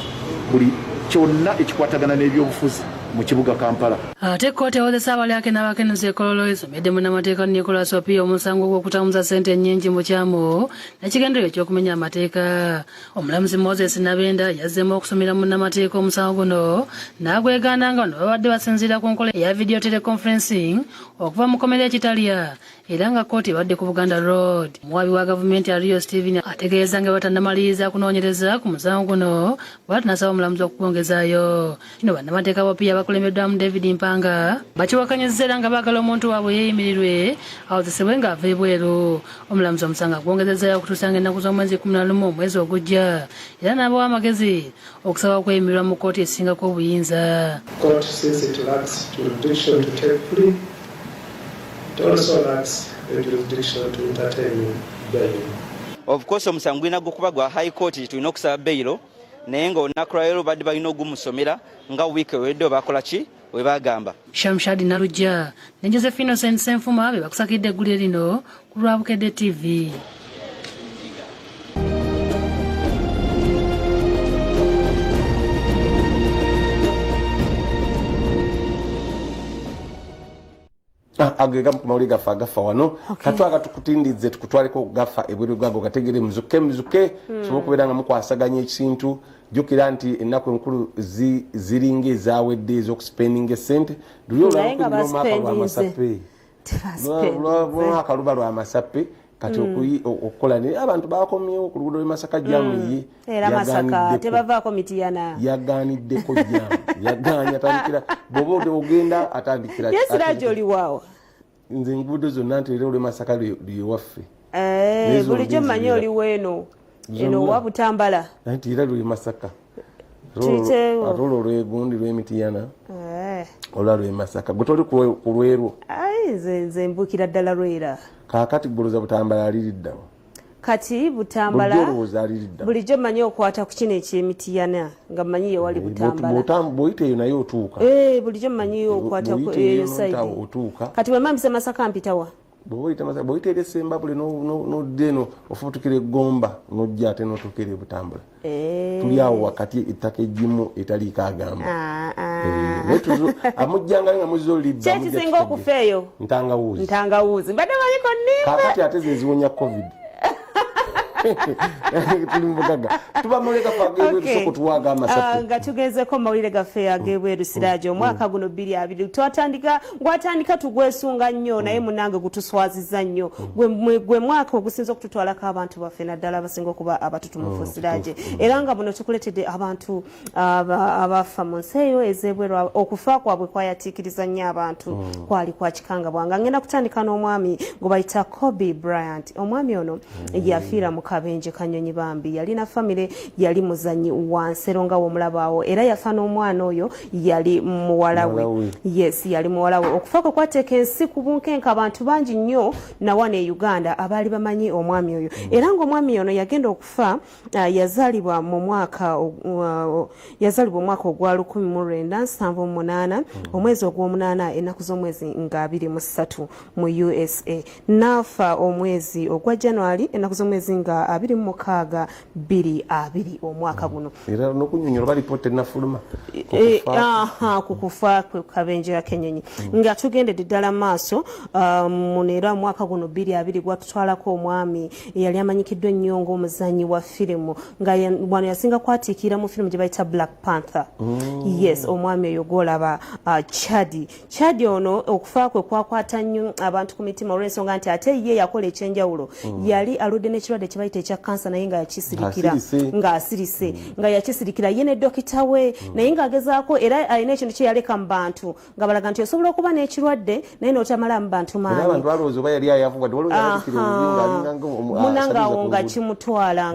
buli kyonna ekikwatagana n'ebyobufuzi mu kibuga Kampala. Ate kkooti ewozesa abalyake n'abakenuzi ekololo esomedde munnamateeka Nicholas Opio omusango gw'okutamuza ssente ennyingi mu kyamo n'ekigendererwa eky'okumenya amateeka. Omulamuzi Moses Nabenda yazzeemu okusomera munnamateeka omusango guno n'agwegaana nga bano babadde basinziira ku nkola eya video teleconferencing okuva mu kkomera ekitalya era nga kkooti ebadde ku Buganda Road. Omuwaabi wa gavumenti Ariyo Steven ategeeza nga batannamaliriza kunoonyereza ku musango guno bwatunasaba omulamuzi okugongezaayo. Kino bannamateeka Opio bakulembeddwamu David Mpanga bakiwakanyizza era nga baagala omuntu waabwe yeeyimirirwe awozesebwe ng'ava ebweru. Omulamuzi omusanga gwongezezaayo okutuusa ng'ennaku z'omwezi 11 omwezi ogujja era n'abawa amagezi okusaba okweyimirwa mu kkooti esingako obuyinza. Court says it lacks jurisdiction to take plea. It also lacks the jurisdiction to entertain bail. Of course omusango gwina gukuba gwa high court tulina okusaba bail naye nga olunaku lwaleero badde balina ogumusomera nga wiiki ewedde bakola ki we bagamba. Shamshadi Narujja ne Josephine Innocent Senfuma be bakusakidde eggulire lino ku Lwabukedde TV. agega ku mawuli gafa wano katwaga tukutindize tukutwaleko gafa ebweru gwago gategere muzuke so kubeera nga mukwasaganya ekintu jukira nti ennaku enkulu ziringa ezawedde ez'okuspendinga esente dulyo olwamwaka luba lwa masape kati okukola naye abantu bakomyewo ku luguudo lw'Masaka jamu ye era Masaka tebavaako mitiyana yaganiddeko jamu yaganya atandikira bwoba ogenda atandikira yesirajo oliwaawo nze enguudo zonna nti era olw'Masaka lwewaffe bulijjo mmanyi oliweeno eno wa Butambala nti era lwe Masaka ate olwo lwegundi lw'emitiyana olwa lwe Masaka gwe toli ku lwerwo nze mbukira ddala lwera kakati goloza Butambala aliriddawo kati Butambala bulijjo mmanyi okwata ku kino eky'emitiyana nga mmanyi ye wali Butambala bw'oyita eyo naye otuuka bulijjo mmanyi okwata ku eyo sayidi otuuka kati bwe mpisa Masaka mpitawa bw'oyita eri Sembabule n'odda eno ofuutukira eggomba n'ojja ate n'otuukira e Butambala tuli awo wakati ettaka eggimu etaliiko agamba amujjanga nga muzza olibba kyekisinga okufa eyo ntangawuuzi mbadde maliko nnimba kakati ate zeziwonya covid tuli mugaga tuba muleka fagebweru soko tuwaga amasapu nga tugezeko mawulire gaffe ag'ebweru Siraajo omwaka guno 2020 gwatandika tugwesunga nnyo naye munange gutuswaziza nnyo gwe mwaka ogusinza okututwalako abantu baffe naddala abasinga okuba abatutumufu Siraaje era nga buno tukuletedde abantu abafa mu nsi eyo ez'ebweru okufa kwabwe kwayatiikiriza nnyo abantu kwali kwa kikanga bwanga ngenda kutandika n'omwami gwe bayita Kobe Bryant omwami ono yafiira mu Kabenje Kanyonyi Bambi yalina famire yali muzanyi wa Nsero nga womulabawo era yafa n'omwana oyo yali muwala we. Yes, yali muwala we. Okufa kwe kwateeka ensi ku bunkenke abantu bangi nnyo nawana e Uganda abaali bamanyi omwami oyo. Era ng'omwami ono yagenda okufa yazaalibwa mu mwaka ogwa 1978 omwezi ogw'omunaana ennaku z'omwezi nga 23 mu USA. N'afa omwezi ogwa January ennaku z'omwezi nga 26 2020 omwaka guno. Era n'okunyonyola ba report nafuluma. Kukufa kwe Kabenje Kenyonyi. Nga tugendedde ddala maaso munera mwaka guno 2020 gwatutwalako omwami yali amanyikiddwa ennyo ng'omuzannyi wa firimu nga wano yasinga kwatiikira mu firimu gye bayita Black Panther. Yes, omwami oyo gwolaba Chadi ono okufa kwe kwakwata nnyo abantu ku mitima olw'ensonga nti ate ye yakola ekyenjawulo. Yali aludde n'ekirwadde kye bayita ekya kansa naye nga yakisirikira ng'asirise nga yakisirikira ye ne dokita we naye ng'agezaako era alina ekintu kye yaleka mu bantu nga balaga nti osobola okuba n'ekirwadde naye n'otamala mu bantu maanyi munangawo nga kimutwala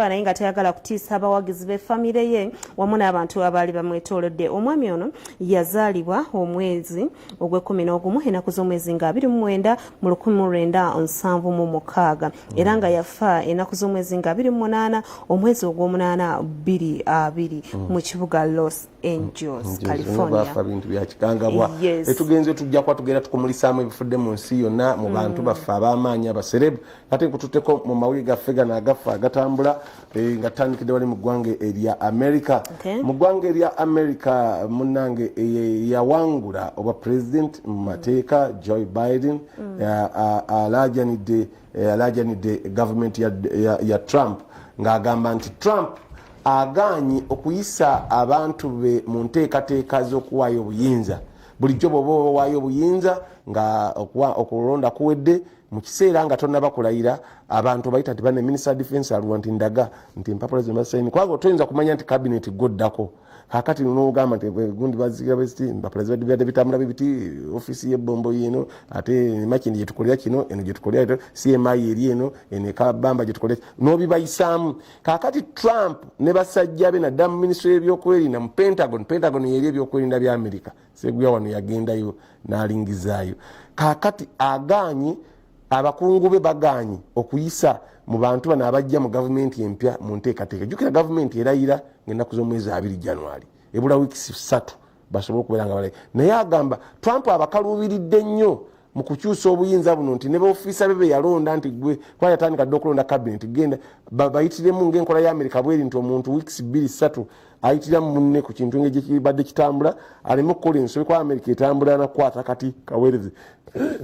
naye nga tayagala kutiisa abawagizi b'effamire ye wamu n'abantu abaali bamwetoolodde. Omwami ono yazaalibwa omwezi ogw'e11 ennaku z'omwezi nga 29 mu 1976 era nga yafa ennaku z'omwezi nga 28 omwezi ogw'omunaana 2020 mu kibuga Los Angeles, California. Bintu bya kikangabwa. Etugenze tujja kwa tugenda tukumulisaamu ebifudde mu nsi yonna mu bantu baffe ab'amaanyi abaserebu ate nkututeko mu mawuli gaffe gano agafa agatambula nga tandikidde wali mu ggwanga erya America. Mu ggwanga erya America munnange yawangula oba president mu mateeka Joe Biden alaajanidde government ya Trump ng'agamba nti Trump aganyi okuyisa abantu be mu nteekateeka z'okuwaayo obuyinza. Bulijjo bw'oba owaayo obuyinza nga okulonda kuwedde mu kiseera nga tonnaba kulayira abantu bayita nti bane minister defense aluwa nti ndaga nti empapula ze basayini kwago toyinza kumanya nti cabinet goddako kakati n'ogamba nti gundi bazigira besti empapula ze badibadde bitambula bibiti ofisi y'ebbombo yeno ate makindi gye tukolera kino eno gye tukolera CMI eri eno ene kabamba gye tukolera n'obibayisaamu. Kakati Trump ne basajja be naddala mu ministry y'ebyokwerinda mu Pentagon yeri ebyokwerinda bya America segwa wano yagendayo n'alingizaayo. Kakati aganyi abakungu be baganyi okuyisa mu bantu bano abajja mu gavumenti empya mu nteekateeka. Jjukira gavumenti erayira ng'ennaku z'omwezi 2 January ebula wiikisi 3 basobole okubeera nga balayi. Naye agamba Trump abakaluubiridde nnyo mu kukyusa obuyinza buno nti ne baofiisa be yalonda nti gwe kwayatandika dde okulonda cabinet genda bayitiremu ng'enkola ya America bweri nti omuntu wiikisi 2-3 ayitira munne ku kintu ng'egye kibadde kitambula aleme okukola ensobi kwa America etambula nakwata kati kaweereze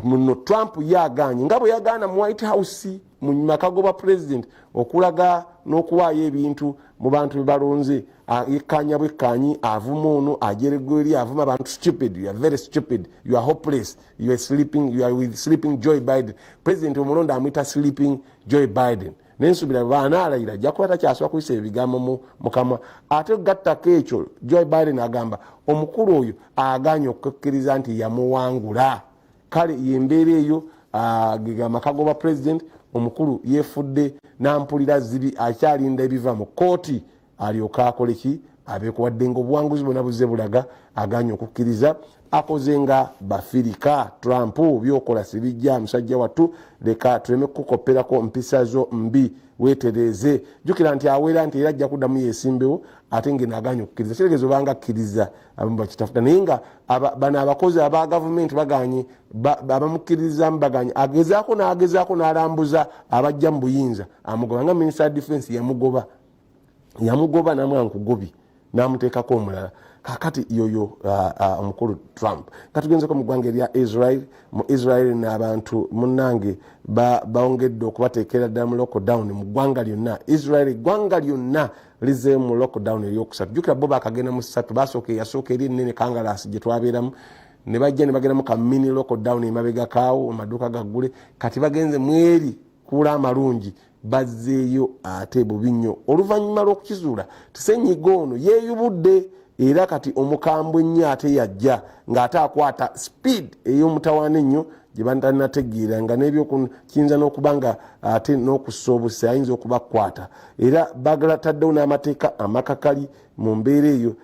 muno. Trump yaganye nga bwe yagaana mu White House mu makago ba president okulaga n'okuwaayo ebintu mu bantu be balonze ekanya bwekkanyi avuma ono ajeregwa eri avuma abantu stupid. You are very stupid, you are hopeless, you are with sleeping Joe Biden. President omulonda amwita sleeping Joe Biden. Nensubira baana alayira ajja kuba takyasooka kuyisa ebigambo mu mukama ate gattako ekyo Joe Biden agamba omukulu oyo aganye okukkiriza nti yamuwangula. Kale yembeera eyo amakago ba president omukulu yefudde nampulira zibi akyalinda ebiva mu kooti alyoka akoleki abeekuwadde ng'obuwanguzi bwonna buzze bulaga aganye okukkiriza akoze nga bafirika. Trump byokola sibijja musajja wattu leka tuleme kukopperako mpisa zo mbi weetereeze. Jjukira nti awera nti era ajja kuddamu yeesimbewo ate ng'enaganye okukkiriza kitegeeza obanga akkiriza abamu bakitafuta naye nga bano abakozi aba gavumenti baganye abamukkirizamu baganye agezaako n'alambuza abajja mu buyinza amugoba nga minister defense yamugoba namwankugobi n'amuteekako omulala. Kakati yoyo omukulu Trump katugenzeko mu ggwanga erya Israel. Mu Israel n'abantu munnange bawongedde okubateekera ddala mu lockdown mu ggwanga lyonna. Israel eggwanga lyonna lize mu lockdown eryokusatu. Jjukira bo bakagenda mu 3 yasooka eri ennene Kangalasi gye twabeeramu ne bajja ne bagendamu ka mini lockdown emabega kaawo amaduuka gaggule. Kati bagenze mweri kuula amalungi bazzeeyo ate bubi nnyo oluvannyuma lw'okukizuula tisenyiga ono yeeyubudde era kati omukambwe nnyo ate yajja ng'ate akwata speed ey'omutawaana ennyo gye batanategeera nga n'ebyo kiyinza n'okuba nga ate n'okusoobose ayinza okubakwata era bagataddewo n'amateeka amakakali mu mbeera eyo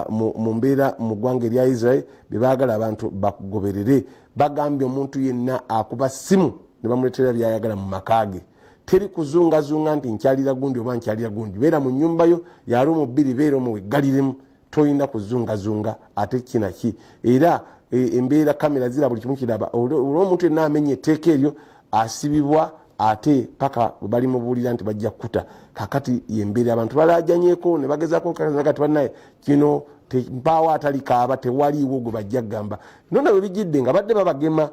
mu mbeera mu ggwanga erya Israel bye baagala abantu bakugoberere. Bagambye omuntu yenna akuba simu ne bamuleetera byayagala mu maka ge. Teri kuzungazunga nti nkyalira gundi oba nkyalira gundi. Beera mu nnyumba yo yali mu bbiri beera mu weggaliremu toyinza kuzungazunga ate kinaki. Era embeera kamera zira buli kimu kiraba. Olw'omuntu yenna amenya etteeka eryo asibibwa ate paka bali mubuulira nti bajja kukuta. Kakati yembeera abantu balajanyeko ne bagezaako kati bannaye kino mpaawo atali kaaba tewaliiwo gwe bajja kugamba. Nona bwe bijjidde nga badde babagema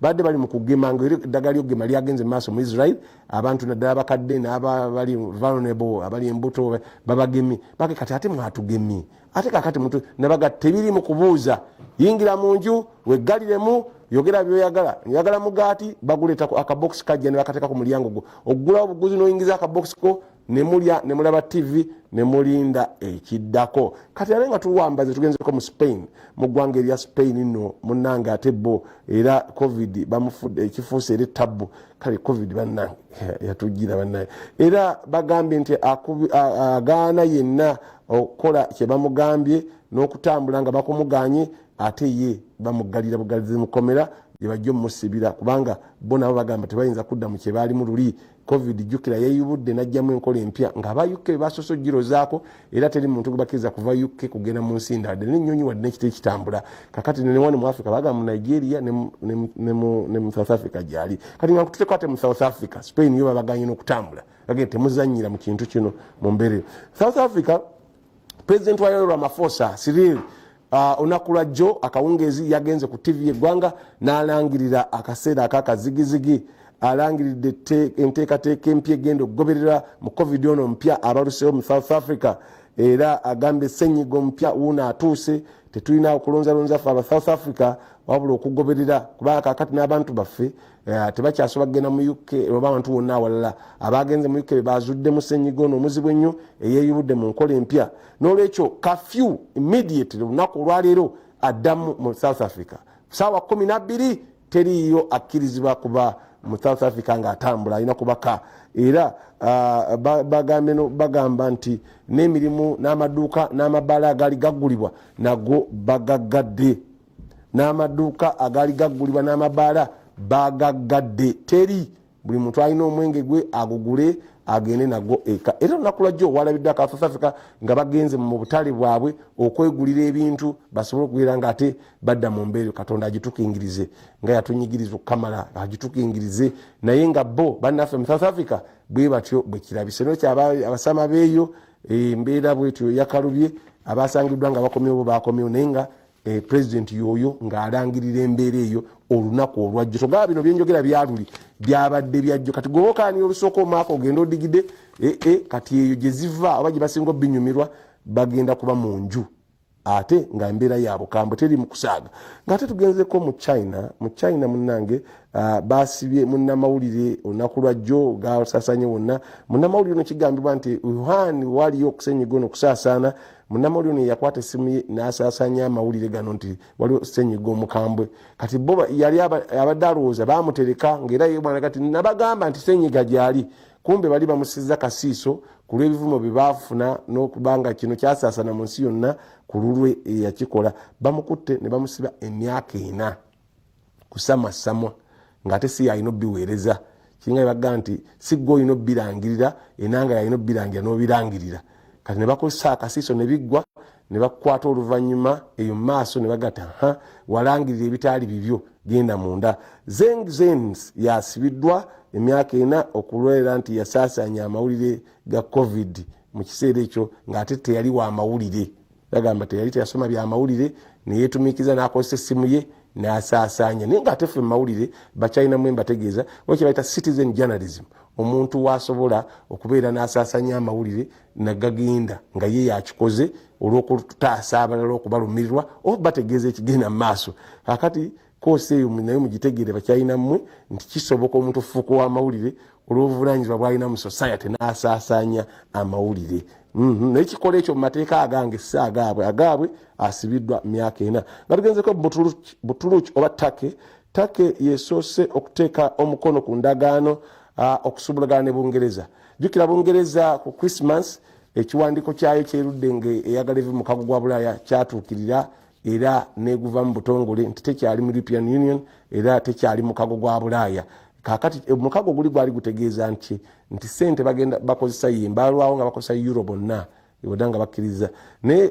badde bali mu kugema ng'eddagala ly'okugema lyagenze mu maaso mu Israel abantu naddala bakadde n'abali vulnerable abali embuto babagemi bage kati ate mwatugemye ate kakati muntu ne baga tebiri mu kubuuza yingira mu nju weggaliremu yogera byoyagala yagala mugaati baguleta akabox kajja ne bakateka ku mulyango gwo ogula obuguzi n'oyingiza akabox ko ne mulya ne mulaba TV ne mulinda ekiddako. Kati ale nga tuwambaze tugenzeko mu Spain mu ggwanga erya Spain nno munnanga ate bo era covid bamufudde ekifuuse eri tabu kale covid bannange yatujjira bannaye era bagambye nti agaana yenna okukola kye bamugambye n'okutambula nga bakumuganye ate ye bamuggalira bugalizi mukomera gye bajja omusibira kubanga bo nabo bagamba tebayinza kudda mu kye baali mu luli covid jukira yeyubudde najjamu enkola empya ng'aba UK basoso giro zaako era teri muntu gubakiriza kuva UK kugenda mu nsi ndadde n'ennyonyi wadde n'ekiti ekitambula kakati ne wano mu Africa baga mu Nigeria ne mu South Africa gyali kati nga kututeko ate mu South Africa Spain yo babaganye n'okutambula bagende temuzannyira mu kintu kino mu mbeere South Africa President wa Ramaphosa Cyril onakula jo akawungezi yagenze ku TV eggwanga n'alangirira akaseera akakazigizigi alangiridde enteekateeka empya egenda okugoberera mu covid ono mpya abaluseewo mu South Africa era agambe ssenyiga omupya wuuna atuuse tetulina okulonzalonza ffe aba South Africa wabula okugoberera kubanga kakati n'abantu baffe tebakyasobola kugenda mu UK oba abantu bonna awalala abagenze mu UK bazudde mu ssenyiga ono omuzibu ennyo eyeeyubudde mu nkola empya n'olwekyo kafyu immediately olunaku olwaleero addamu mu South Africa saawa 12 teriiyo akkirizibwa kuba mu South Africa nga atambula alina kubaka era bagamba nti n'emirimu n'amaduuka n'amabaala agali gaggulibwa nago bagaggadde n'amaduuka agali gaggulibwa n'amabaala bagaggadde teri buli muntu alina omwenge gwe agugule agende nago eka era olunaku lwajjo walabidde aka South Africa nga bagenze mu butale bwabwe okwegulira ebintu basobole okubeera nga ate badda mu mbeera Katonda agitukingirize nga yatunyigiriza okukamala agitukingirize naye nga bo bannaffe mu South Africa bwe batyo bwe kirabise n'ekyo abasama beeyo embeera bwetyo yakalubye abasangiddwa nga bakomyewo bakomyewo naye nga president yoyo ng'alangirira embeera eyo olunaku olwajjo togaba bino byenjogera byaluli byabadde byajjo kati gwokaani olusooka omwaka ogenda odigidde kati eyo gye ziva oba gye basinga obinyumirwa bagenda kuba mu nju ate nga embeera yaabo kambwe teri mu kusaaga ng'ate tugenzeko mu China munnange basibye munnamawulire olunaku lwajjo gasasanye wonna munnamawulire ono kigambibwa nti Wuhan waliyo okusenyiga ono okusaasaana munnamawulire ono yakwata essimu ye n'asaasaanya amawulire gano nti waliwo senyiga omukambwe kati bo yali abadde alowooza bamutereka ng'era ye bwana kati nabagamba nti senyiga gyali kumbe bali bamusiza kasiiso ku lw'ebivumo bye baafuna n'okubanga kino kyasaasana mu nsi yonna ku lulwe yakikola bamukutte ne bamusiba emyaka 4 kusamasamwa ng'ate si yalina obbiweereza kiringa baga nti si gwe olina obbirangirira enanga yalina obbirangirira n'obirangirira kati ne bakozesa akasiiso ne biggwa ne bakwata oluvannyuma eyo mu maaso ne bagati walangirira ebitaali bibyo genda munda Zeng yasibiddwa emyaka 4 okulwera nti yasaasaanya amawulire ga covid mu kiseera ekyo ng'ate teyali wa mawulire bagamba teyasoma bya mawulire ne yeetumiikiza n'akozesa essimu ye n'asaasaanya naye ng'ate ffe mu mawulire bakyalinamu embategeeza wekye bayita citizen journalism omuntu wasobola okubeera n'asaasaanya amawulire nagagenda nga ye yakikoze olw'okutaasa abalala okubalumirirwa oba bategeeza ekigenda mu maaso kakati koosi eyo naye mugitegeere bakyalinammwe nti kisoboka omuntu ofuuka w'amawulire olw'obuvunaanyizibwa bw'alina mu society n'asaasaanya amawulire nekikola ekyo mu mateeka agange si agaabwe asibiddwa myaka 4 nga tugenzeko Butuluki oba Take yesoose okuteeka omukono ku ndagaano okusuubulagana ne Bungereza. Jjukira Bungereza ku Christmas ekiwandiiko kyayo kyerudde ng'eyagala eve mu mukago gwa Bulaaya kyatuukirira era neguva mu butongole nti tekyali mu European Union era tekyali mu mukago gwa Bulaaya. Kakati omukago guli gwali gutegeeza nti sente bagenda bakozesa yimbalwawo nga bakozesa euro bonna ebodanga bakkiriza ne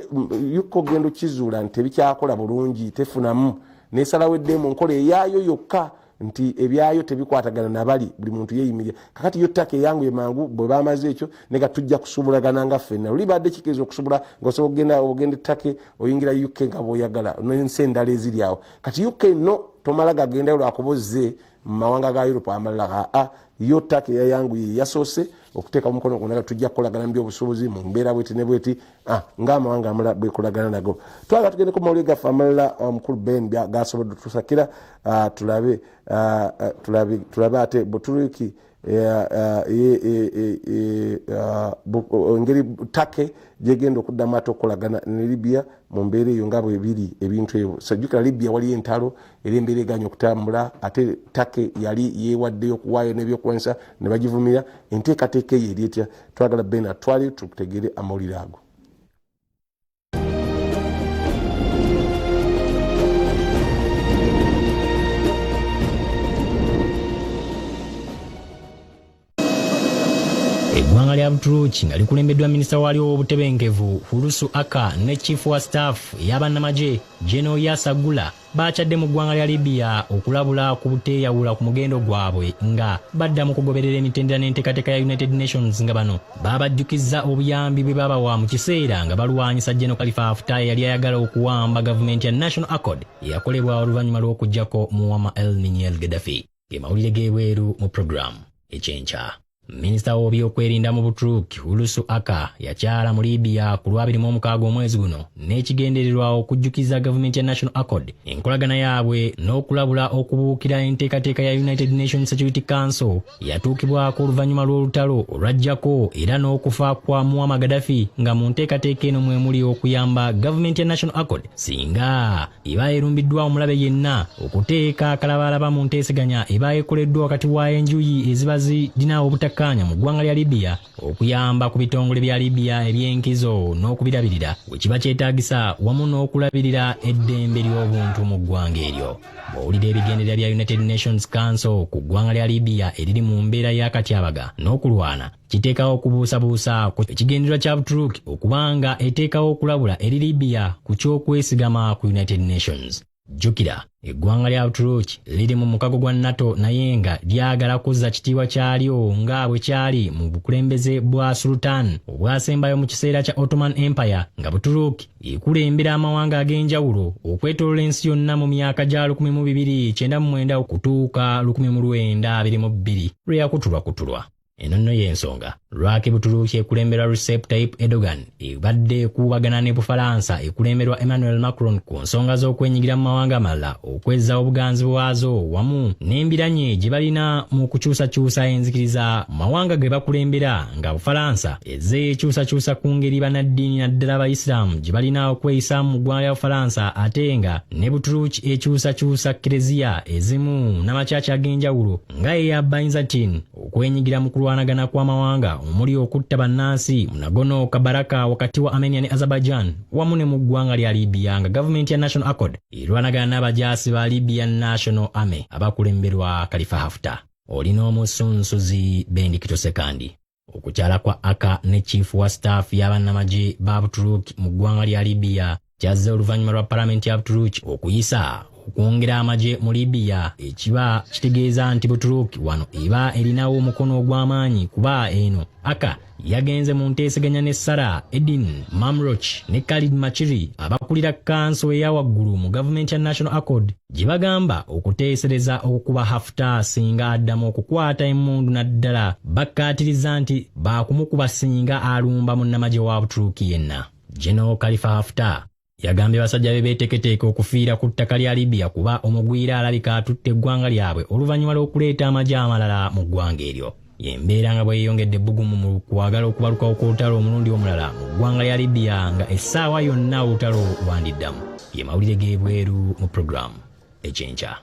yuko gendo kizuula nti ebikyakola bulungi tefunamu nesalawo eddemu nkola eyaayo yokka nti ebyayo tebikwatagana nabali buli muntu yeeyimirira. Kakati yo Take yangu emangu bwe bamaze ekyo nega tujja kusuubulagana nga ffenna luli badde kikezo okusubula ng'osobola ogenda Take oyingira UK nga bw'oyagala n'ensi endala eziri awo. Kati UK no tomala gagenda lwakuboze mu mawanga ga Europe amalala yo Take yangu yasoose okuteeka omukono ku ndagaano tujja kukolagana mu by'obusuubuzi mu mbeera bweti ne bweti ng'amawanga amalala bwekolagana nago. Twagala tugende ku mawulire gaffe amalala omukulu Ben gasobodde tusakira tulabe ate Butuluki engeri Take gyegenda okuddamu ate okukolagana ne Libya mu mbeera eyo nga bwebiri ebintu ebyo. Sajjukira Libya wali entalo era embeera eganya okutambula ate Take yali yeewaddeyo okuwaayo n'ebyokulwanyisa ne bagivumira. Enteekateeka eyo eri etya? Twagala Ben atwale tukutegere amawulire ago. Eggwanga lya Butuluki nga likulembeddwa minisita waalyo w'obutebenkevu Wasuze ne chief wa staff ey'abannamagye General Yasagula bakyadde mu ggwanga lya Libya okulabula ku buteeyawula ku mugendo gwabwe nga badda mu kugoberera emitendera n'enteekateeka ya United Nations nga bano babajjukizza obuyambi bwe babawa mu kiseera nga balwanyisa General Khalifa Haftar yali ayagala okuwamba gavumenti ya National Accord eyakolebwa oluvannyuma lw'okuggyako Muammar el Gaddafi. Ge mawulire g'ebweru mu programu ekyenkya. Minisita w'ebyokwerinda mu Butuluki Wasuze yakyala mu Libya ku lwa 26 omwezi guno n'ekigendererwa okujjukiza gavumenti ya National Accord enkolagana yaabwe n'okulabula okubuukira enteekateeka ya United Nations Security Council yatuukibwako oluvannyuma lw'olutalo olwajjako era n'okufa kwa Muammar Gaddafi nga mu nteekateeka eno mwe muli okuyamba gavumenti ya National Accord singa eba erumbiddwa omulabe yenna okuteeka akalabalaba mu nteeseganya eba ekoleddwa wakati wa enjuyi eziba zirina obutaka kanya mu ggwanga lya Libya okuyamba ku bitongole bya Libya eby'enkizo n'okubirabirira bwe kiba kyetaagisa wamu n'okulabirira eddembe ly'obuntu mu ggwanga eryo. Bw'owulira ebigendererwa bya United Nations Council ku ggwanga lya Libya eriri mu mbeera y'akatyabaga n'okulwana kiteekawo okubuusabuusa ku ekigendererwa kya Butuluki okubanga eteekawo okulabula eri Libya ku ky'okwesigama ku United Nations. Jjukira eggwanga lya Butuluki liri mu mukago gwa NATO naye nga lyagala kuzza kitiibwa kyalyo nga bwe kyali mu bukulembeze bwa Sultan obwasembayo mu kiseera kya Ottoman Empire nga Butuluki ekulembera amawanga ag'enjawulo okwetoolola ensi yonna mu myaka gya 1299 okutuuka 1922 lwe yakutulwakutulwa. Eno nno y'ensonga lwaki Butuluki ekulemberwa Recep Tayyip Erdogan ebadde ekuubagana ne Bufalansa ekulemberwa Emmanuel Macron ku nsonga z'okwenyigira mu mawanga amalala okwezza obuganzi bwazo wamu n'embiranye gye balina mu kukyusakyusa enzikiriza mu mawanga ge bakulembera nga Bufalansa ezze ekyusakyusa ku ngeri bannaddiini naddala Abayisiraamu gye balina okweyisaamu mu ggwanga lya Bufalansa ate nga ne Butuluki ekyusakyusa Kereziya ezimu n'amakyaki ag'enjawulo nga eya Byzantine okwenyigira mu kulwanagana kw'amawanga omuli okutta bannansi mu Nagorno-Karabakh wakati wa Armenia ne Azerbaijan wamu ne mu ggwanga lya Libya nga gavumenti ya National Accord erwanagana n'abajaasi ba Libyan National Army abakulemberwa Khalifa Haftar. Olina omusunsuzi Bendikito Sekandi. Okukyala kwa ne chief wa staff y'abannamagye ba Butuluki mu ggwanga lya Libya kyazze oluvannyuma lwa palamenti ya Butuluki okuyisa okwongera amagye mu Libya ekiba kitegeeza nti Butuluki wano eba erinawo omukono ogw'amaanyi kuba eno yagenze mu nteeseganya ne Sarah Edin Mamroch ne Khalid Machiri abakulira kanso eya waggulu mu gavumenti ya National Accord gye bagamba okuteesereza okukuba Haftar singa addamu okukwata emmundu naddala bakkaatiriza nti baakumukuba singa alumba munnamagye wa Butuluki yenna. General Khalifa Haftar yagambye basajja be beeteketeeke okufiira ku ttaka lya Libya kuba omugwira alabika atutte eggwanga lyabwe oluvannyuma lw'okuleeta amagye amalala mu ggwanga eryo. yembeera nga bweyongedde ebbugumu mu kwagala okubalukawo kw'olutalo omulundi omulala mu ggwanga lya Libya nga essaawa yonna olutalo lwandiddamu. Ye mawulire g'ebweru mu puroguramu ekyenkya.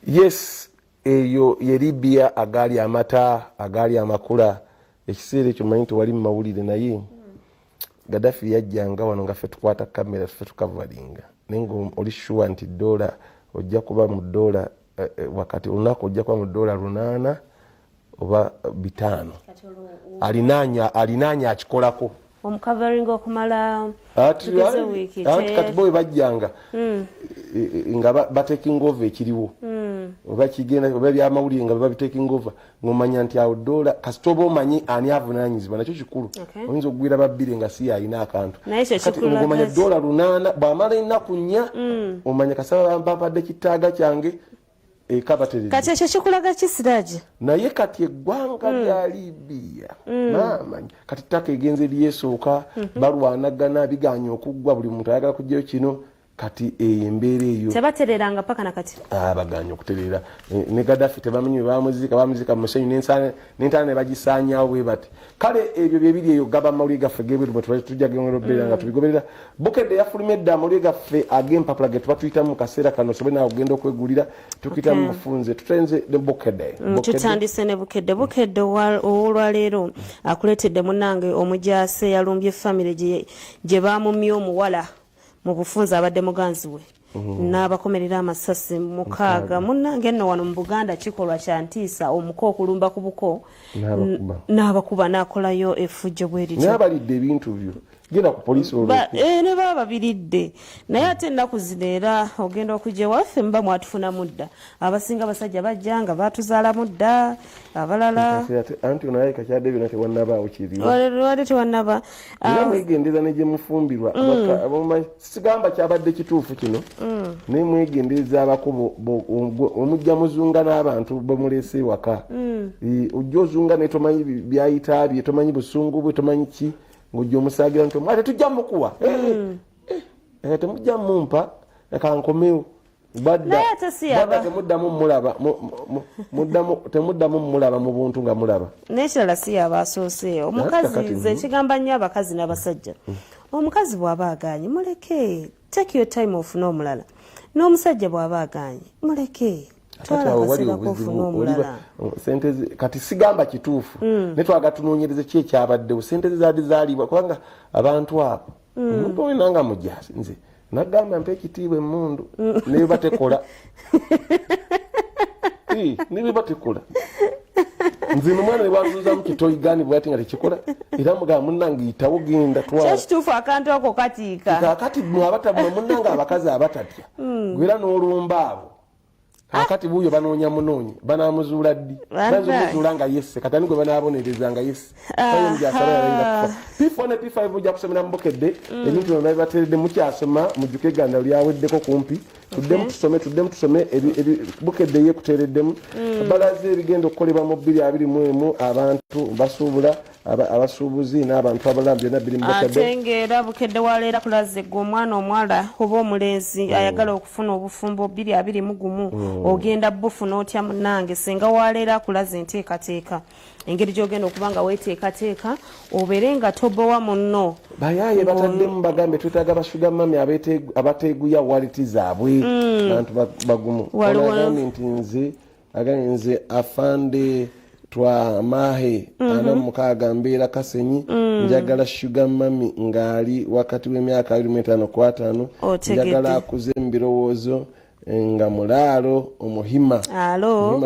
Yes, eyo ye Libya agali amata agali amakula ekiseera ekyo manyi tewali mu mawulire naye Gaddafi yajjanga wano nga ffe tukwata kamera ffe tukavalinga naye nga oli sure nti dola ojja kuba mu dola wakati olunaku ojja kuba mu dola 8 oba 5 alinaanya akikolako omukavaringa okumala ati kati boy bajjanga nga bateking over ekiriwo oba kigenda oba byamawulire nga babiteking over ngomanya nti awo dola kasitoba omanyi ani avunaanyizibwa nakyo kikulu oyinza okugwira babbire nga si yalina akantu kati ngomanya dola 8 bwamala ennaku 4 omanya kasaba bapadde kitaaga kyange kati ekyo kikulaga kisiraje naye kati eggwanga lya Libya namanyi kati ttaka egenze lyesooka balwanagana biganya okuggwa buli muntu ayagala kujjayo kino kati embeera eyo tebatereranga paka nakati baganya okuterera ne Gaddafi tebamanyi bamuzika mu musenyu n'entaana ne bagisaanyawo bwe bati kale ebyo byebiri eyo gaba amawulire gaffe gebweru tujja gengoloberera nga tubigoberera Bukedde yafulumedde amawulire gaffe ag'empapula ge tuba tuyitamu mu kaseera kano sobe nawe ogenda okwegulira tukiyita mu bufunze tutenze ne Bukedde tutandise ne Bukedde olwaleero akuleetedde munnange omujaase yalumbye famire gye baamumya omuwala mu bufunza abadde muganzi we n'abakomerera amasasi 6 munnange nno wano mu Buganda kikolwa kya ntiisa omuko okulumba ku buko n'abakuba n'akolayo effujjo bwerityo n'abalidde ebintu byo genda ku poliisi ne baba babiridde naye ate ennaku zino era ogenda okujja waffe mba mwatufuna mudda abasinga basajja bajjanga batuzaala mudda abalala anti onaye kakyadde byonna tewannabaawo kiriwo wali tewannaba era mwegendeza ne gye mufumbirwa sigamba kyabadde kituufu kino naye mwegendeza abakubo omujja muzunga n'abantu bemuleese ewaka ojja ozunga naye tomanyi byayita bye tomanyi busungu bwe tomanyi ki ng'ojja omusaagira nti ate tujja mukuwa temujja mumpa kankomewo badda temuddamu mulaba mu buntu nga mulaba n'ekirala si yaba asoose omukazi nze ekigamba nnyo abakazi n'abasajja omukazi bw'aba aganye muleke take your time ofune omulala n'omusajja bw'aba aganye muleke kati sigamba kituufu ne twagatunoonyereze ki ekyabaddewo sente ze zaali zaalibwa kubanga abantu abo omuntu owenanga mujaasi nze nagamba mpa ekitiibwa emmundu neyo batekola neyo batekola nze nomwana ne bwazuuzamu kitoyigani bwati nga tekikola era mugamba munnange yitawo genda twakituufu akantu ako katiika kakati mwabatabuna munnange abakazi abatatya gwera n'olumba abo kakati buuyo banoonya munoonyi banaamuzuula ddi bazomuzuula nga yesse katani gwe banaabonereza nga yesse ayo mujasaba yalayira kufa P4 ne P5 ojja kusomera mu Bukedde ebintu bino bateredde mukyasoma mujjuke eganda lyaweddeko kumpi tuddemu tusome Bukedde yekutereddemu balaze ebigenda okukolebwa mu 2021 abantu basuubula abasuubuzi n'abantu abalala byonna biri mu Bukedde ate ng'era Bukedde waleera kulaze gwe omwana omuwala oba omulenzi ayagala okufuna obufumbo 2021 ogenda bufuna otya munnange singa waleera kulaze enteekateeka engeri gy'ogenda okuba nga weeteekateeka obeere nga tobowa munno bayaaye bataddemu bagambe twetaaga bashuga mami abateeguya waliti zaabwe bantu bagumu agambye nti nze afande twamahe 46 mbeera Kasenyi njagala shuga mami ng'ali wakati w'emyaka 25 ku 5 njagala akuze mu birowoozo nga mulaalo omuhima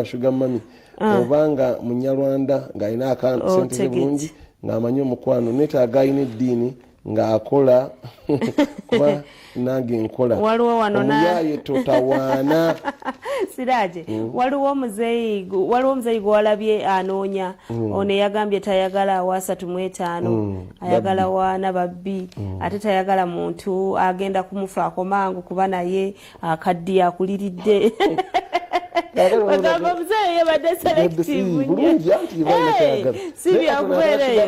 shuga mami obanga munyalwanda ng'alina akantu sente bulungi ng'amanyi omukwano netaaga alina eddiini ng'akola kuba nange nkola omuyaye totawaana Siraje waliwo omuzeeyi gw'olabye anoonya ono yagambye tayagala awaasa 5 ayagala waana babbi ate tayagala muntu agenda kumufaako mangu kuba naye akaddiye akuliridde bagamba muzeeyo yabadde selective si byakubeereyo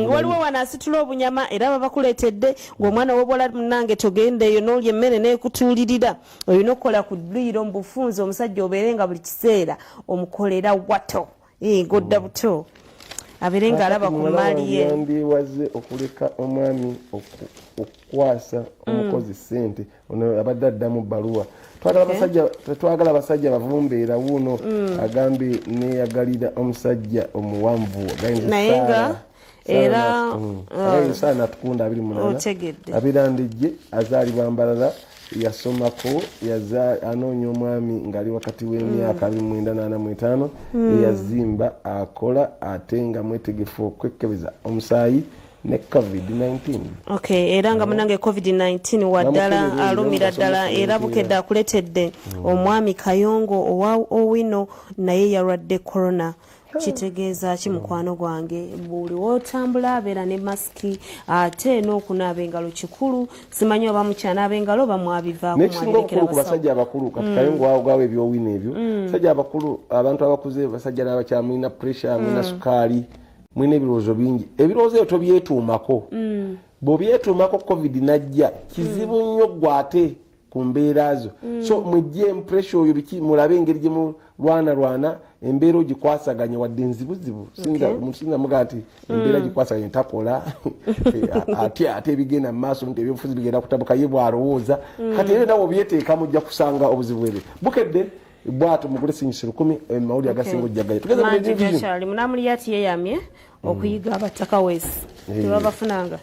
waliwo wanaasitula obunyama era babakuleetedde ng'omwana w'obuwala munange togendeeyo n'olya emmere n'ekutuulirira olina okukola ku dduyiro mu bufunzi omusajja obeere nga buli kiseera omukolera wato ng'odda buto abeere ng'alaba ku maali ye yandiwaze okuleka omwami okukwasa omukozi ssente ono abadde addamu bbaluwa twagala abasajja bavumbeera wuuno agambe neyagalira omusajja omuwanvu naye nga era saana tukunda 28 abirandejje azaalibwa mbalala yasomako anoonya omwami ng'ali wakati w'emyaka 29 eyazimba akola ate nga mwetegefu okwekebeza omusaayi ne COVID-19 era nga munange COVID-19 waddala alumira ddala era bukedde akuletedde omwami Kayongo owa Owino naye yalwadde corona kitegeeza ki mukwano gwange buli wotambula abeera ne masiki ate n'okunaaba engalo kikulu simanyi oba mukyanaaba engalo bamwabivaako nekisinga obukulu ku basajja abakulu kati Kayongo awo gawe ebyowino ebyo basajja abakulu abantu abakuze basajja n'abakyala mulina pressure mulina sukaali mulina ebirowoozo bingi ebirowoozo ebyo tobyetuumako bw'obyetuumako covid najja kizibu nnyo gwate ku mbeera zo so mujje pressure oyo biki mulabe engeri gye mulwana embeera ogikwasaganye wadde nzibuzibu sinza muga nti embeera gikwasaganye takola ate ebigenda mu maaso nti ebyobufuzi bigenda kutabuka ye bw'alowooza kati era nawe obyeteeka mujja kusanga obuzibu ebyo bukedde bwato mugule sinyisiro 10 mawuli agasinga ojjagayo tugeze munamuli ati yeyamye okuyiga abataka wesi tebabafunanga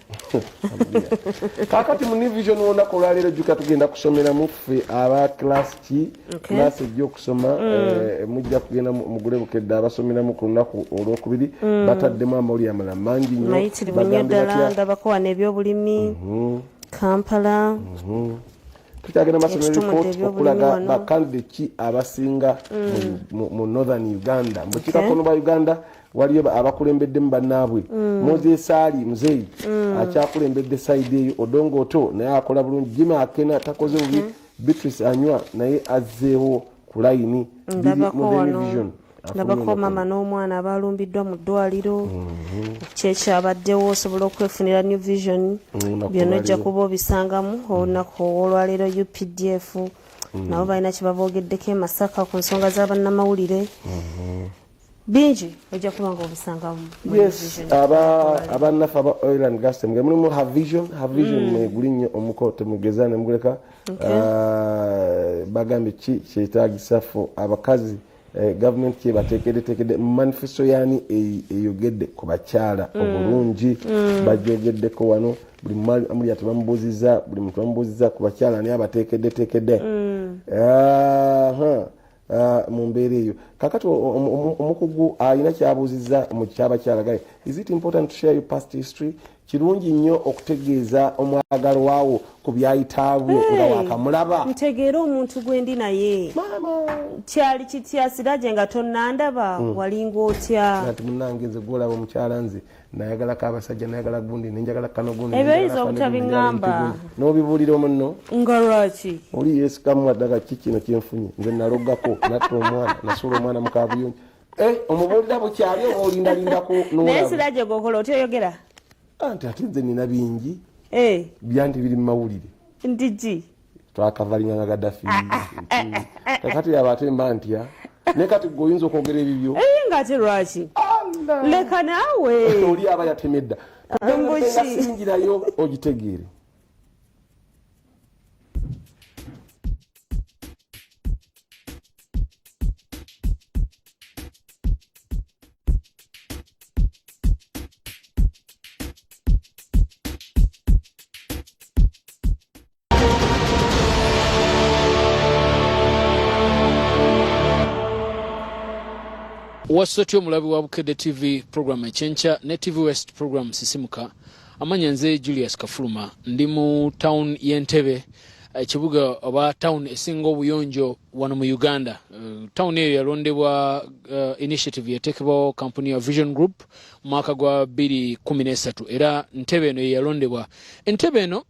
kakati mu New Vision wonako olwaleero jjuka tugenda kusomera muffe aba class ki class ejja okusoma mujja kugenda mugule bukedde abasomeramu ku lunaku olwokubiri bataddemu amawulire amalala mangi nnyo mayitirivu nnyo ddala ndabako wano ebyobulimi Kampala tukyagenda masomero report okulaga bakandidate ki abasinga mu northern Uganda mbukikakono ba Uganda waliyo abakulembeddemu bannaabwe Moses Ali Muzeyi akyakulembedde side eyo Odongo Oto naye akola bulungi Jima Akena takoze bubi Beatrice Anywa naye azzeewo ku layini ndabako mama n'omwana abalumbiddwa mu ddwaliro kyekyabaddewo osobola okwefunira New Vision byonna ojja kuba obisangamu olunaku olwaleero UPDF nabo balina kyebaboogeddeko e Masaka ku nsonga z'abannamawulire bingi ojja kuba nga obisangamu abannaffe aba oil and gas temugere mulimu havision mweguli nnyo omuko temugeza nemuguleka bagambye ki kyetaagisa fo abakazi government kye bateekedde manifesto yani eyogedde ku bakyala obulungi bajogeddeko wano buli muli atebamubuuziza buli muntu bamubuuziza ku bakyala naye abateekedde mu mbeera eyo kakati omukugu alina kyabuuziza mu kyabakyala gaye is it important to share your past history kirungi nnyo okutegeeza omwagalo waawo ku byayitaabyo nga wakamulaba ntegeera omuntu gwendi naye kyali kitya siraje nga tonnandaba walinga otya nti munnange nze gwolaba omukyala nze nayagalako abasajja nayagala gundi nenjagala kano gundi ebyoyinza obutabiŋŋamba n'obibuulira omunno nga lwaki oli yeesikamu addala ki kino kyenfunye nze naloggako natta omwana nasuula omwana mukabuyonyi omubuulira bukyali oba olindalindako naye siraje gokola otyoyogera anti ate nze nina bingi byanti biri mu mawulire ndigi twakavalinga nga Gaddafi kakati yaba ate mba ntya ne kati gwe oyinza okwogera ebibyo nga ate lwaki leka naawe oli aba yatemedda singirayo ogitegeere Wasotyo omulabi wa Bukedde TV program ekyenkya ne TV West program sisimuka amanya nze Julius Kafuluma ndi mu town y'Entebbe ekibuga oba town esinga obuyonjo wano mu Uganda town eyo yalondebwa initiative yatekebwawo kampuni ya Vision Group mu mwaka gwa 2013 era Entebbe eno yalondebwa Entebbe eno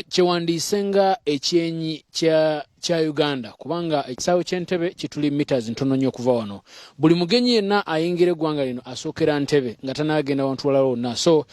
kyewandiise nga ekyenyi kya Uganda kubanga ekisaawe ky'Entebbe kituli meters ntono nnyo okuva wano. Buli mugenyi yenna ayingira eggwanga lino asookera Ntebbe nga tanaagenda wantu walala wonna. So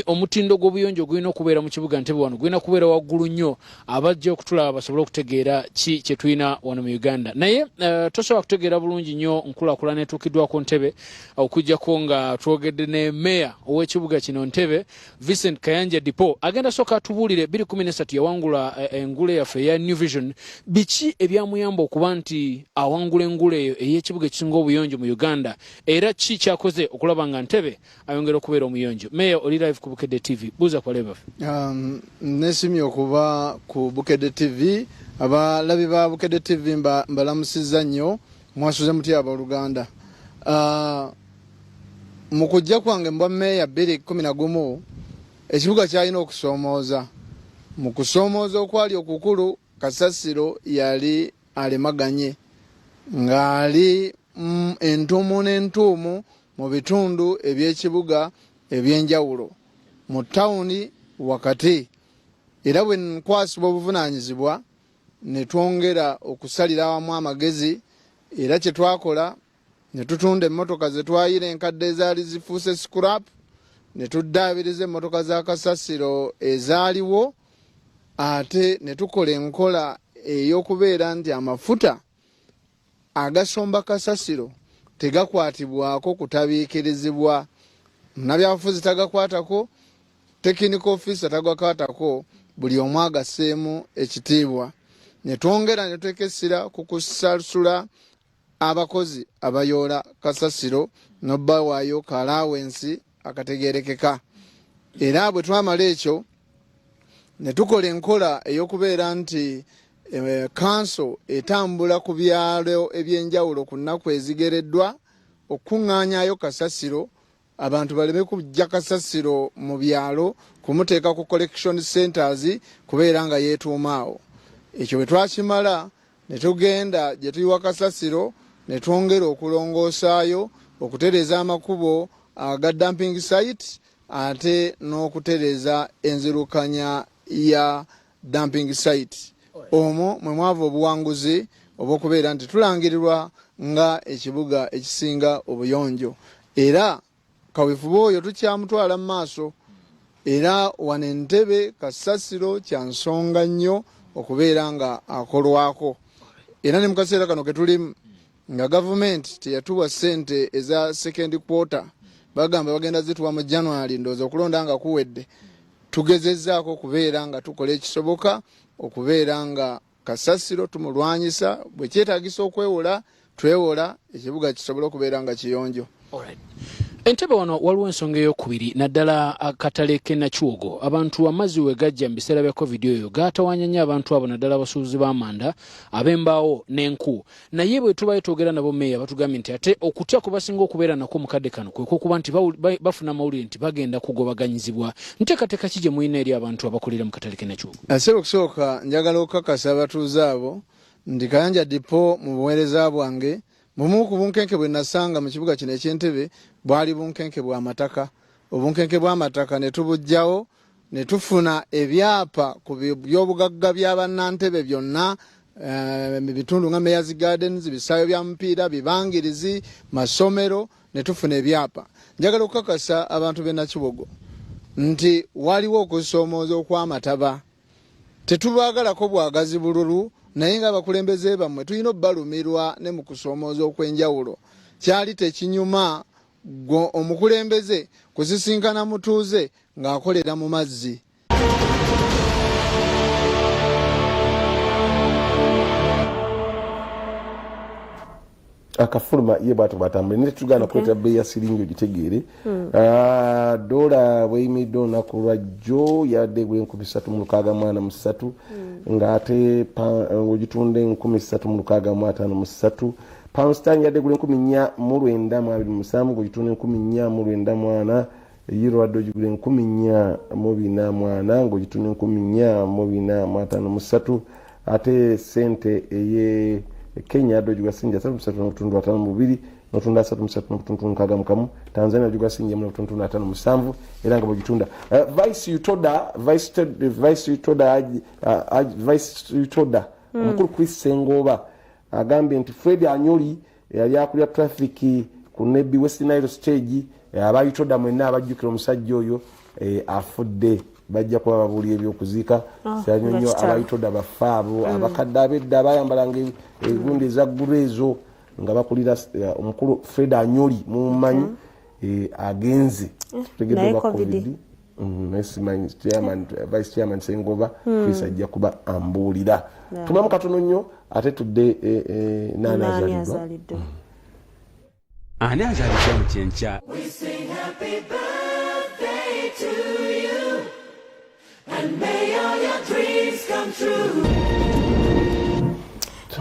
omutindo gw'obuyonjo gulina okubeera mu kibuga Ntebbe wano gulina kubeera waggulu nnyo abajja okutulaba basobole okutegeera ki kye tulina wano mu Uganda. Naye tosobola kutegeera bulungi nnyo nkulaakulana etuukiddwako Ntebbe okuggyako nga twogedde ne meya ow'ekibuga kino Ntebbe Vincent Kayanja Dipo agenda sooka atubuulire 2013 yawangula engule yaffe eya New Vision. Biki ebyamuyamba okuba nti awangula engule eyo ey'ekibuga ekisinga obuyonjo mu Uganda era ki kyakoze okulaba nga Ntebbe ayongera okubeera omuyonjo? Meya oli live ku Bukedde TV, buuza kwa leba. Nesimye okuba ku Bukedde TV, abalabi ba Bukedde TV mbalamusizza nnyo, mwasuze mutya abooluganda. Mu kujja kwange mbwa meya 2011 ekibuga kyalina okusoomooza. Mu kusoomooza okwali okukulu kasasiro yali alemaganye ng'ali entuumu n'entuumu mu bitundu eby'ekibuga eby'enjawulo mu tawuni wakati. Era bwe nkwasibwa obuvunaanyizibwa ne twongera okusalira awamu amagezi era kye twakola ne tutunda emmotoka ze twayira enkadde ezaali zifuuse scrap ne tuddaabiriza emmotoka za kasasiro ezaaliwo ate ne tukola enkola ey'okubeera nti amafuta agasomba kasasiro tegakwatibwako kutabiikirizibwa. Munnabyabufuzi tagakwatako, technical officer tagakwatako, buli omu agasseemu ekitiibwa. Ne twongera ne twekesera ku kusasula abakozi abayoola kasasiro n'obbawaayo kalawensi akategeerekeka. Era bwe twamala ekyo ne tukola enkola ey'okubeera nti kanso etambula ku byalo ebyenjawulo ku nnaku ezigereddwa okuŋŋaanyayo kasasiro abantu baleme kujja kasasiro mu byalo kumuteeka ku collection centers kubeera nga yeetuumaawo. Ekyo bwe twakimala ne tugenda gye tuyiwa kasasiro ne twongera okulongoosaayo okutereeza amakubo aga dumping site ate n'okutereeza enzirukanya ya dumping site. Omwo mwe mwava obuwanguzi obw'okubeera nti tulangirirwa nga ekibuga ekisinga obuyonjo. Era kaweefube oyo tukyamutwala mu maaso. Era wano Entebbe kasasiro kya nsonga nnyo okubeera nga akolwako. Era ne mu kaseera kano ke tulimu nga gavumenti teyatuwa ssente eza second quarter, bagamba bagenda zituwa mu January, ndowooza okulonda nga kuwedde. Tugezezzaako okubeera nga tukola ekisoboka okubeera nga kasasiro tumulwanyisa, bwe kyetaagisa okwewola twewola, ekibuga kisobole okubeera nga kiyonjo. Entebbe wano waliwo ensonga ey'okubiri naddala akatale k'Nakiwogo. Abantu amazzi we gajja mu biseera bya covid oyo gaatawaanya nnyo abantu abo naddala abasuubuzi b'amanda, ab'embaawo n'enku. Naye bwe tubaye twogera nabo meeya batugambye nti ate okutya kwe basinga okubeera nako mu kadde kano kwe kuba nti bafuna amawulire nti bagenda kugobaganyizibwa. Nteekateeka ki gye mulina eri abantu abakolera mu katale k'Nakiwogo? Asera okusooka njagala okukakasa abatuuze abo ndi Kayanja Dipo mu buweereza bwange. Bumu ku bunkenke bwe nasanga mu kibuga kino eky'Entebbe bwali bunkenke bw'amataka. Obunkenke bw'amataka ne tubujjawo ne tufuna ebyapa ku by'obugagga by'abannantebbe byonna mu bitundu nga Mayor's Gardens, bisaayo bya mupiira, bibangirizi, masomero, ne tufuna ebyapa. Njagala okukakasa abantu b'e Nakiwogo nti waliwo okusoomooza okw'amataba. Tetubaagalako bwagazi bululu, naye nga abakulembeze bammwe tulina obbalumirwa ne mu kusoomooza okw'enjawulo. Kyali tekinyuma omukulembeze kusisinkana mutuuze ng'akolera mu mazzi. Akafuluma ye bwatu batambule ne tugana kweta bei ya siringi ogitegeere. Dola bweyimiridde olunaku lwajjo yadde gwe 1363 ng'ate ogitunda 1353. Pound sterling yadde gule 1427 ng'ogitunda 1494. Euro wadde ogigule 1440 ng'ogitunda 1453. Ate sente eye Kenya ado juga sinja 3.52 n'otunda 3.61. Tanzania juga sinja 3.57 era nga bogitunda. Vice Utoda omukulu Chris Sengoba agambye nti Fred Anyoli yali akulira traffic ku Nebbi West Nile stage abayitoda mwenna abajjukira omusajja oyo afudde bajja kuba babuli ebyokuziika kyanyonyo abayitoda bafaabo abakadde abedda bayambalanga egundi eza ggulu ezo nga bakulira omukulu Fred Anyoli mumanyi agenze tegedde COVID Vice Chairman Sengoba Chris ajja kuba ambuulira tumamu katono nnyo ate tudde nana azalidwa ani azalidwa mu kyenkya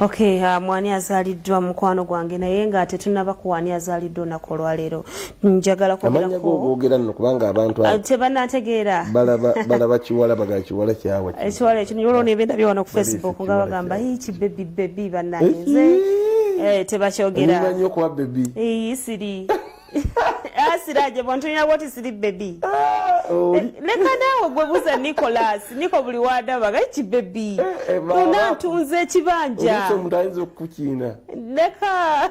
Okay, mwani azaliddwa mukwano gwange naye nga tetunaba kuwani azaliddwa olunaku olwaleero njagala amanya googera nno kubanga abantu tebanategeera balaba kiwala baga kiwala kyawa ekiwala ekyo nyolo nebenda byona ku Facebook nga bagamba bebi bannanze tebakyogera manyi okuba bebi siri asiraje bontulina bwoti siri bebi leka naawe gwe buza Niko buli wadabaga kibebi unantunze ekibanja omuntu ayinza okukiina leka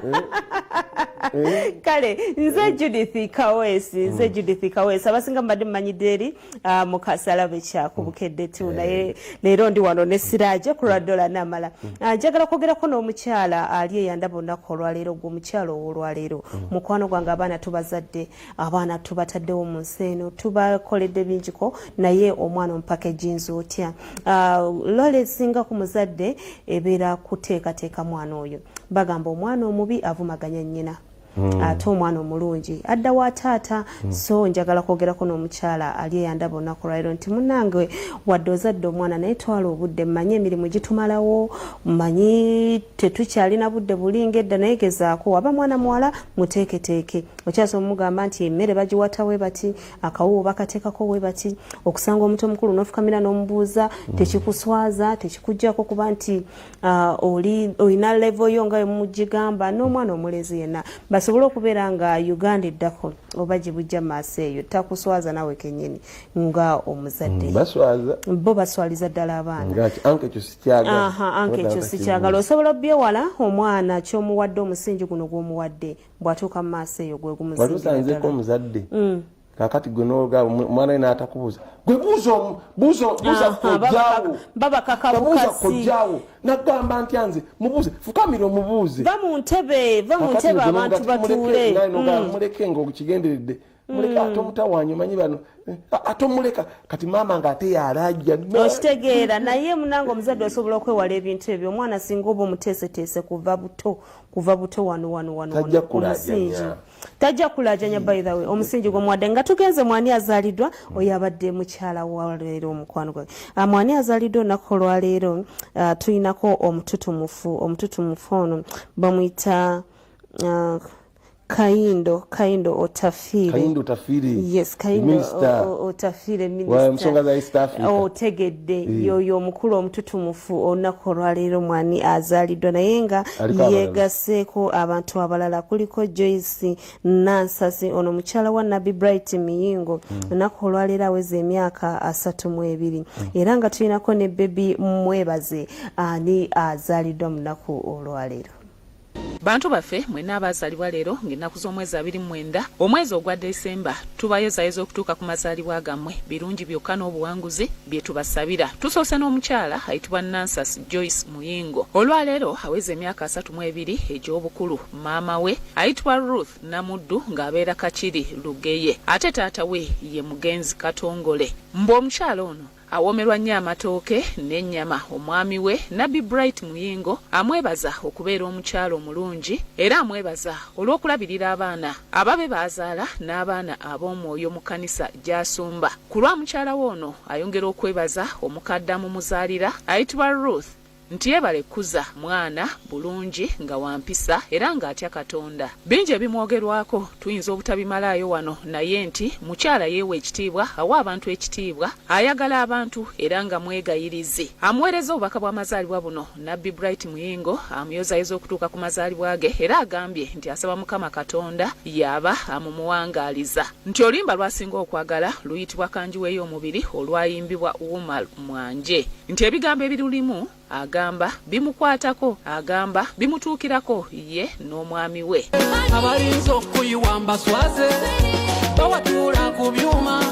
kale nze Judith Kawesi abasinga mbadde mmanyidde eri mu kasalabe kyakubukedde tu naye leero ndi wano ne Siraje ku Lwadola Namala njagala kwogerako n'omukyala ali eyandaba olunaku olwaleero gw'omukyala ow'olwaleero mukwano gwange abaana tubazadde abaana tubataddewo mu nsi eno tubakoledde bingiko naye omwana omupaka ejinzi otya lole esinga ku muzadde ebeera kuteekateeka mwana oyo bagamba omwana omubi avumaganya nnyina ate omwana omulungi adda wa taata so njagala kwogerako n'omukyala ali eyandaba olunaku lwaleero nti munnange wadde ozadde omwana naye twala obudde mmanyi emirimu gitumalawo mmanyi tetukyalina budde bulinga edda naye gezaako waba mwana muwala muteeketeeke okyasa omugamba nti emmere bagiwata we bati akawuwo bakateekako we bati okusanga omuntu omukulu n'ofukamira n'omubuuza tekikuswaza tekikuggyako kuba nti olina levo yo nga wemugigamba n'omwana omulezi yenna basobole okubeera nga Uganda eddako oba gibujja maaso eyo takuswaza nawe kennyini nga omuzadde bo baswaliza ddala abaana anke ekyo sikyagala osobola obyewala omwana kyomuwadde omusingi guno gw'omuwadde bw'atuuka mu maaso eyo gwe gumusingiwatusanzeko omuzadde kakati gwe noga mwana ina atakubuza gwe buzo kojjawo nagamba nti anze mubuze fukamira omubuuze va mu ntebe abantu batuule muleke ng'okigenderedde muleke ate omutawanyi omanyi bano ate omuleka kati maama ng'ate yalajja okitegeera naye munange omuzadde osobola okwewala ebintu ebyo omwana singa oba omuteeseteese kuva buto wano omusingi tajja kulajanya by the way omusingi gw'omuwadde nga tugenze mwani azaliddwa oyo abadde mukyala wa leero omukwano gwange mwani azaliddwa olunaku olwaleero tulinako omututumufu ono bamuyita Kaindo Otafire. Yes, Kaindo Otafire minister. Otegedde yoyo omukulu omututumufu olunaku olwaleero mwani azaliddwa naye nga yeegaseeko abantu abalala kuliko Joyce Nansasi ono mukyala wa Nabi Bright Miyingo olunaku olwaleero aweza emyaka 32 era nga tulinako ne bebi Mwebaze ani azaliddwa mu lunaku olwaleero. Bantu baffe mwena abazaalibwa leero ng'ennaku z'omwezi 29 omwezi ogwa Desemba tubayozayoza okutuuka ku mazaalibwa gammwe birungi byokka n'obuwanguzi bye tubasabira. Tusoose n'omukyala ayitibwa Nansas Joyce Muyingo olwaleero aweza emyaka 32 egy'obukulu. Maama we ayitibwa Ruth Namuddu ng'abeera Kakiri Lugeye ate taata we ye Mugenzi Katongole. Mbu omukyala ono awomerwa nnyo amatooke n'ennyama. Omwami we Nabi Bright Muyingo amwebaza okubeera omukyalo omulungi era amwebaza olw'okulabirira abaana ababe baazaala n'abaana ab'omwoyo mu kkanisa gy'asumba. Ku lwa mukyala we ono ayongera okwebaza omukadde amumuzaalira ayitibwa Ruth nti yebale kuza mwana bulungi nga wampisa era ng'atya Katonda. Bingi ebimwogerwako tuyinza obutabimalayo wano naye nti mukyala yeewa ekitiibwa awa abantu ekitiibwa ayagala abantu era nga mwegayirize. Amuweereza obubaka bw'amazaalibwa buno Nabbi Bright Muyingo amuyozayoza okutuuka ku mazaalibwa ge era agambye nti asaba Mukama Katonda yaba amumuwangaaliza nti olimba lwasinga okwagala luyitibwa kanjuweeyo omubiri olwayimbibwa Wuma Mwanje nti ebigambo ebirulimu agamba bimukwatako, agamba bimutuukirako ye n'omwami we. Abalinza okuyiwamba swaze bawatuula ku byuma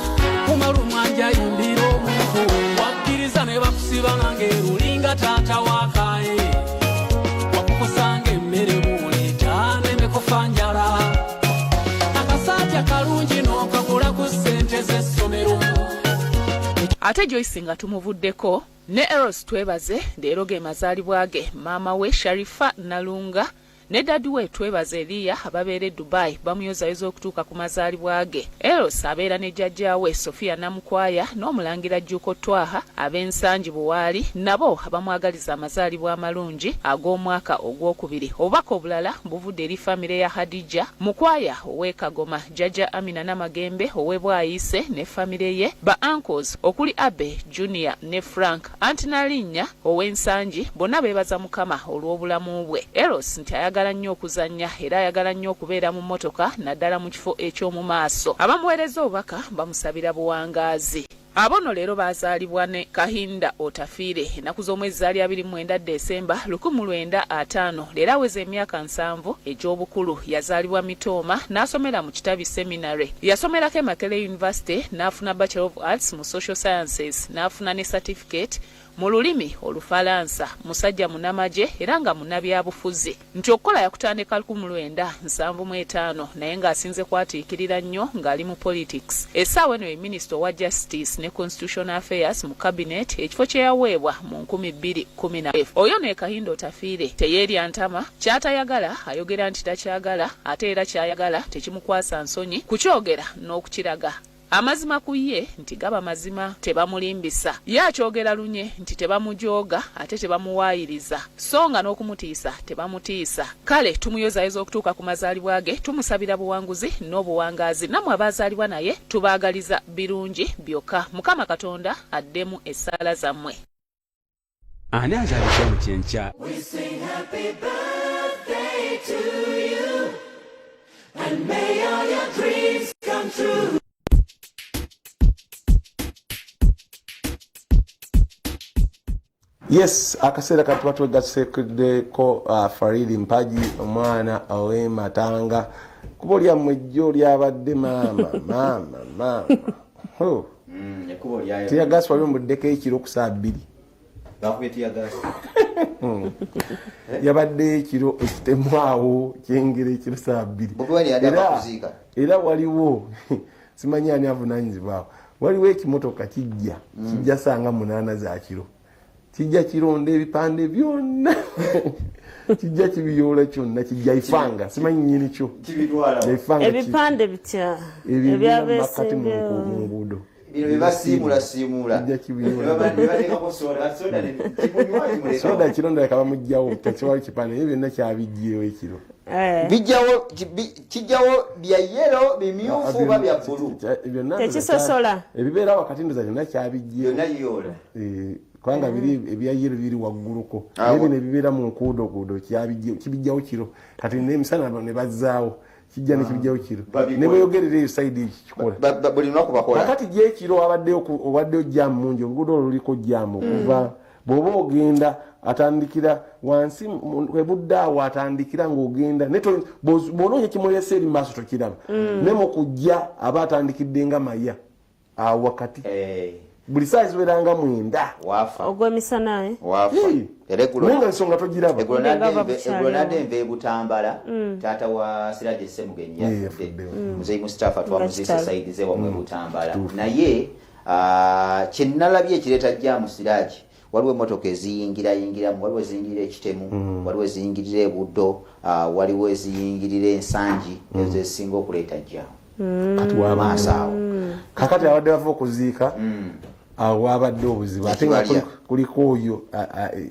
kumalumwanja yimbira omuntu wakkiriza ne bakusiba ng'erulinga taata wakaye wakukusanga emmere muleeta nemekofa njala akasaatya kalungi n'okagula ku ssente z'essomero. Ate Joyce nga tumuvuddeko ne Eros twebaze leero ge mazaalibwa ge maama we Sharifa Nalunga ne dadi we twebaze Eliya ababeera Dubai bamuyozayoza okutuuka ku mazaalibwa ge. Eros abeera ne jjajja we Sofia Namukwaya n'omulangira Jjuuko Twaha ab'ensangi Buwaali nabo abamwagaliza amazaalibwa amalungi ag'omwaka ogwokubiri. Obubaka obulala buvudde eri famire ya Hadija Mukwaya ow'e Kagoma, jjajja Amina Namagembe ow'e Bwayise ne famire ye, ba uncles okuli Abe Junior ne Frank Antinalinnya ow'ensangi bonna beebaza Mukama olw'obulamu bwe. Eros nti ayagala nnyo okuzannya era ayagala nnyo okubeera mu mmotoka naddala mu kifo eky'omu maaso. Abamuweereza obubaka bamusabira buwangaazi. Abono leero bazaalibwa ne Kahinda Otafiire ennaku z'omwezi zaali 29 Desemba 1950. Leero aweza emyaka 7 egy'obukulu. Yazaalibwa Mitooma n'asomera mu Kitabi Seminary. Yasomerako e Makerere University n'afuna Bachelor of Arts mu Social Sciences n'afuna ne certificate mu lulimi Olufalansa. Musajja munamaje era nga munnabyabufuzi. Nti okukola yakutandika 1975 naye ng'asinze kwatiikirira nnyo ng'ali mu politics. Essaawa eno ye Minister wa Justice ne Constitutional Affairs mu Cabinet, ekifo kye yaweebwa mu 2010. Oyo ne Kahinda Otafiire teyeerya ntama, ky'atayagala ayogera nti takyagala, ate era ky'ayagala tekimukwasa nsonyi kukyogera n'okukiraga. Amazima ku ye nti gaba mazima tebamulimbisa. Ye akyogera lunye nti tebamujooga ate tebamuwaayiriza. So nga n'okumutiisa tebamutiisa. Kale tumuyozayoza okutuuka ku mazaalibwa ge, tumusabira buwanguzi n'obuwangaazi. Nammwe abaazaalibwa naye tubaagaliza birungi byokka. Mukama Katonda addemu essaala zammwe. Ani azaalibwa mu kyenkya? We sing happy birthday to you and may all your dreams come true. Yes, akaseera katuba twegaseddeko Faridi Mpaji omwana owe Matanga. Kuba lyammwe jjo lyabadde maama. Tiyagasi wali muddeko ekiro ku saa 2. Yabadde ekiro ekitemwawo kyengera ekiro saa 2. Era waliwo simanyi ani avunaanyizibwawo. Waliwo ekimotoka kijja sanga 8 za kiro. Kijja kironda ebipande byonna. Kijja kibiyoola kyonna, kijja ifanga. Simanyi nnyini kyo. Ebipande bitya. Ebyabese mu nguudo. Bino bebasiimula. Kijja kibiyoola. Soda kironda yakaba mujjawo. Tekiwali kipande. Ebyo byonna kyabijjirewo ekiro. Kijjawo bya yellow, bimyufu oba bya bbulu. Tekisosola. Ebibeera wakati ndoza byonna kyabijjirewo. Byonna yiyoola. Kwanga biri ebyayiro biri wagguluko. Ebyo ne bibeera mu nkuudo kibijjawo kiro. Kati n'emisana ne bazzaawo. Kijja ne kibijjawo kiro. Ne bweyogerera eyo sayidi kikola. Buli lunaku bakola. Kakati gy'ekiro obaddeyo jjaamu mungi, oluguudo oluliko jjaamu kuva bw'oba ogenda atandikira wansi ebudde awo atandikira ng'ogenda bw'onoonya kimulesa eri maaso tokiraba. Ne mu kujja aba atandikidde nga maya awo wakati. Buli saa ziweranga 9. Wafa. Ogw'emisana Wafa. Nenga ensonga togiraba. Egulonadde nve Butambala. Taata wa Siraje Ssemugenyi yafudde. Muzeyi Mustafa twamuziise Saidi ze wamwe Butambala. Naye kye nnalabye ekireeta jjaamu Siraje. Waliwo emmotoka eziyingiramu, waliwo eziyingirira ekitemu, waliwo eziyingirira ebuddo, waliwo eziyingirira ensangi, ezo ezisinga okuleeta jjaamu. Kati w'amaaso awo. Kakati abadde bava okuziika awo wabadde obuzibu. Ate nga kuliko oyo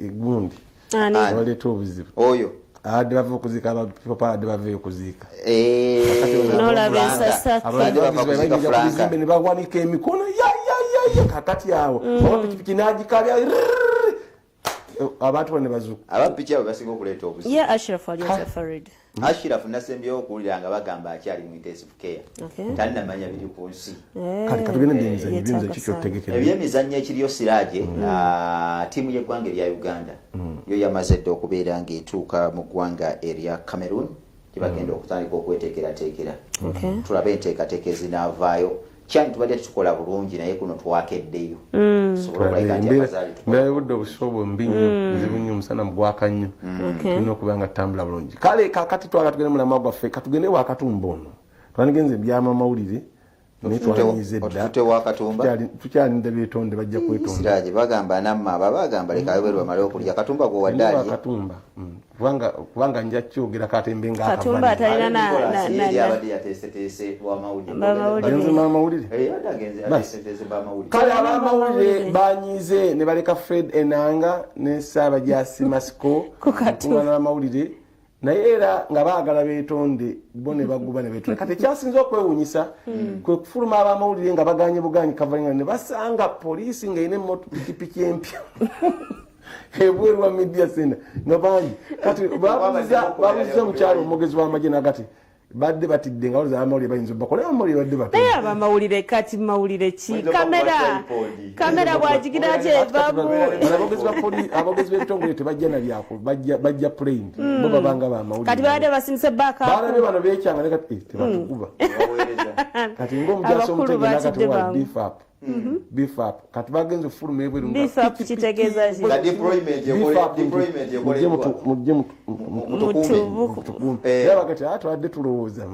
egundi waleeta obuzibu. Oyo abadde bava okuziika abapapa abadde bavayo okuziika. N'olaba ensasa. Abadde bava kuzimbe ne bawanika emikono kakati awo. Oba pikipiki n'agikalya abantu bane bazuukuka abapiki abo basinga okuleeta obuzibu ye Ashraf alias Farid Ashraf nasembyewo okuwulira nga bagamba akyali mu intensive care talinamanya biri ku nsi kati katugende byemizannyo kikyotegekera ebyemizannyo ekiriyo Siraaje ttiimu y'eggwanga erya Uganda yo yamaze dde okubeera ng'etuuka mu ggwanga erya Cameroon gye bagenda okutandika okweteekerateekera tulabe enteekateeka ezinaavaayo kyani tubadde tukola bulungi naye kuno twakeddeyo mbeera y'obudde obusobo mbi nnyo nzibu nnyo omusana mugwaka nnyo tulina okuba nga tutambula bulungi kale kakati twaga tugende mulamwa gwaffe katugende wakatumba ono twanigenze ebyama mawulire naye twanyiza edda tukyalinda beetonde bajja kwetonda Siraaje bagamba namma babagamba leka ayo bwe bamale okulya katumba gwe waddaali katumba kubanga nja kyogera katembe nga katumba atalina abadde yateeseteese bamawulire kale abamawulire banyize ne baleka Fred Enanga ne Ssaabajjaasi Masiko kukuŋŋaana amawulire naye era nga baagala beetonde bo ne baguba ne beetonde kati ekyasinza okwewuunyisa kwe kufuluma abamawulire nga baganye buganyi kavalinga ne basanga poliisi ng'erina pikipiki empya ebweru wa media center nga bangi kati babuuza mukyalo omwogezi w'amagye nagati badde batidde nga waliza abamawulire bayinza obakola abamawulire badde batidde naye abamawulire kati mawulire ki kamera bwagigira gyevamu abogezi b'ebitongole tebajja nabyako bajja plain bo babanga bamawulire kati babadde basimise balabe bano beekyanga ne kati tebatukuba kati ng'omujaso omutegere nagati wa beef up kati bagenze okufuluma ebweru beef up kitegeeza ki mujje mutukume era bagati twadde tulowooza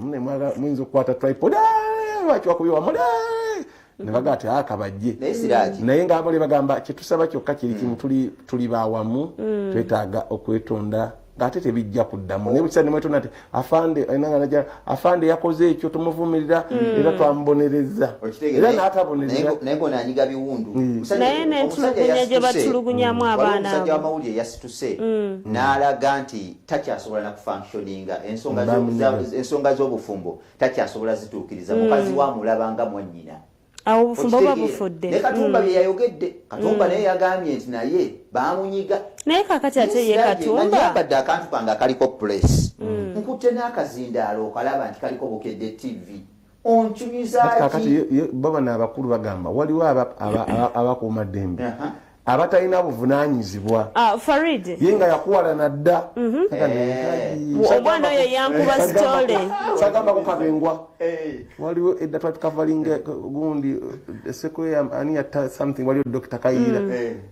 muyinza okukwata tripod lwaki wakubiwa mule ne baga ati akabajje naye ngaabale bagamba kyetusaba kyokka kiri kimu tuli bawamu twetaaga okwetonda ngate tebijja kuddamu naye bukisa nemwetonda nti afande yakoze ekyo tumuvumirira era twambonereza era n'atabonereza naye ng'onanyiga biwundu naye n'entulugunya gye batulugunyamu abaana omusajja w'amawulire yasituse n'alaga nti takyasobola nakufunctioninga ensonga z'obufumbo takyasobola zituukiriza mukazi wamulaba nga mwannyina awo obufumbo buba bufudde ne Katumba bye yayogedde Katumba naye yagambye nti naye baamunyiga naye kakati ate ye Katumba yambadde akantu kange akaliko press nkutte n'akazindaalo okalaba nti kaliko Bukedde TV onchumizaaki baba n'abakulu bagamba waliwo abakuuma ddembe abatalina buvunaanyizibwa Farid ye nga yakuwalana dda omwana oyo yankuba sitole sagamba kukabengwa waliwo edda twatukavalinga gundi sekoya ani yatta something waliwo Dr. Kayiira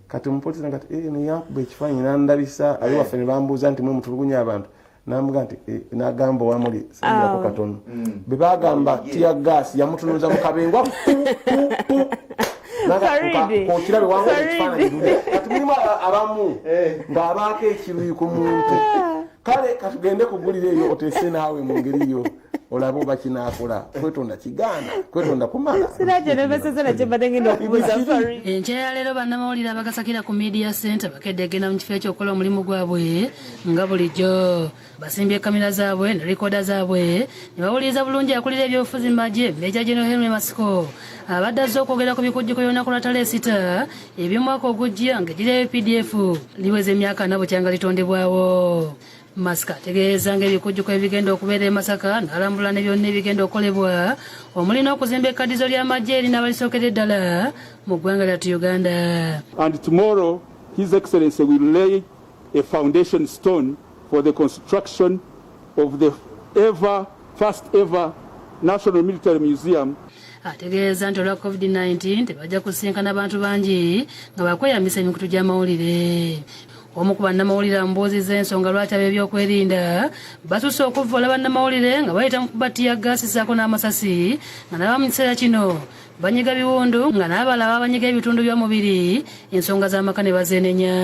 kati omupolisi nagati neyankuba ekifaananyi nandabisa ali waffe ne bambuuza nti mwe mutulugunya abantu namuga nti nagamba wamuli sijako katono bwe bagamba tia gas yamutunuza mu kabengwa kokirabe wangu ekifaananyi kati mulimu abamu ng'abaako ekiruyi ku muntu kale katugende kugulira eyo oteese naawe mu ngeri yo olabe oba kinaakola kwetonda kigaana kwetonda kumala Siraaje nebesezera kye mbadde ngenda okubuuza Farid enkya ya leero bannamawulire abagasakira ku media center bakedde egenda mu kifo ekyokukola omulimu gwabwe nga bulijjo basimbye kamera zaabwe ne rikoda zaabwe ne bawuliriza bulungi akulira ebyobufuzi mu magye Meja General Henry Masiko abadde azze okwogera ku bikujjuko byonna ku Lwatale esita eby'omwaka ogujja ng'egireyo PDF liweza emyaka 4 bukyanga litondebwawo Masika ategeeza ng'ebikujjuko ebigenda okubeera e Masaka n'alambula ne byonna ebigenda okukolebwa omulina okuzimba ekkadizo ly'amagye erinabalisookedde ddala mu ggwanga lyattu Uganda. And tomorrow His Excellency will lay a foundation stone for the construction of the first ever National Military Museum. Ategeeza nti olwa COVID-19 tebajja kusinkana bantu bangi nga bakweyambisa emikutu gy'amawulire. Omu ku bannamawulire amubuuzizza ensonga lwaki ab'ebyokwerinda basusse okuvvoola bannamawulire nga bayita mu kubatiya gaasi ssaako n'amasasi nga nabo mu kiseera kino banyiga biwundu nga n'abalaba banyiga ebitundu by'omubiri ensonga z'amaka ne bazeenenya.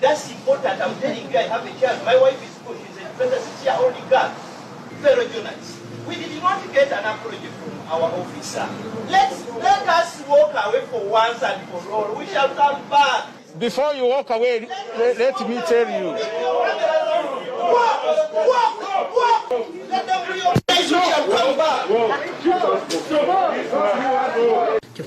That's important. I'm telling you, I have a child. My wife is good. She's a 26-year-old girl. Fellow journalists. We did not get an apology from our officer. Let us walk away for once and for all. We shall come back. Before you walk away, let me tell you. Walk. Let them realize we shall come back.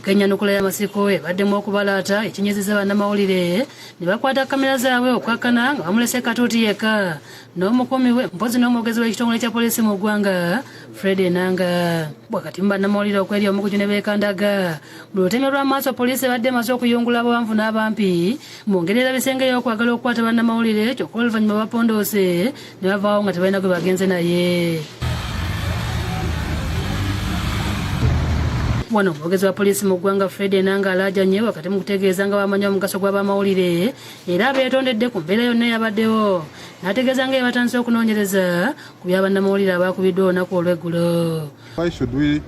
Kenya nukula ya masiko ebaddemu okubalaata ekinyezeza bannamawulire ne bakwata kamera zaabwe okwakana nga bamulese katuuti yekka n'omukuumi we mpozi n'omwogezi w'ekitongole kya poliisi mu ggwanga Fred Enanga bwakati mu bannamawulire okweri omukuju ne beekandaga buli lutemya lw'amaaso poliisi ebadde emaze okuyungula abawanvu n'abampi mu ngeri erabisengeyo okwagala okukwata bannamawulire kyokka oluvannyuma bapondoose ne bavaawo nga tebalina gwe bagenze naye. Wano omwogezi wa poliisi mu ggwanga Fred Enanga alaajanye wakati mu kutegeeza nga bamanya omugaso gw'abamawulire era beetondedde ku mbeera yonna eyabaddewo n'ategeeza nga batandise okunoonyereza ku byabannamawulire abaakubiddwa olunaku olw'eggulo. Why should we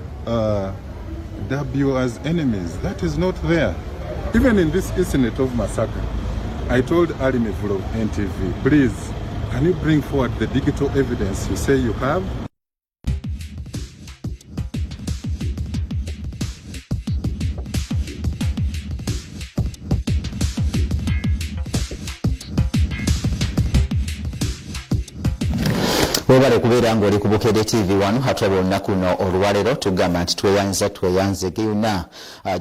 dub you as enemies? That is not there. Even in this incident of massacre, I told Ali Mivulo of NTV, please, can you bring forward the digital evidence you say you have? Webale kubeera ng'oli ku Bukedde TV wano atulaba olunaku luno olwaleero tugamba nti tweyanze geyuna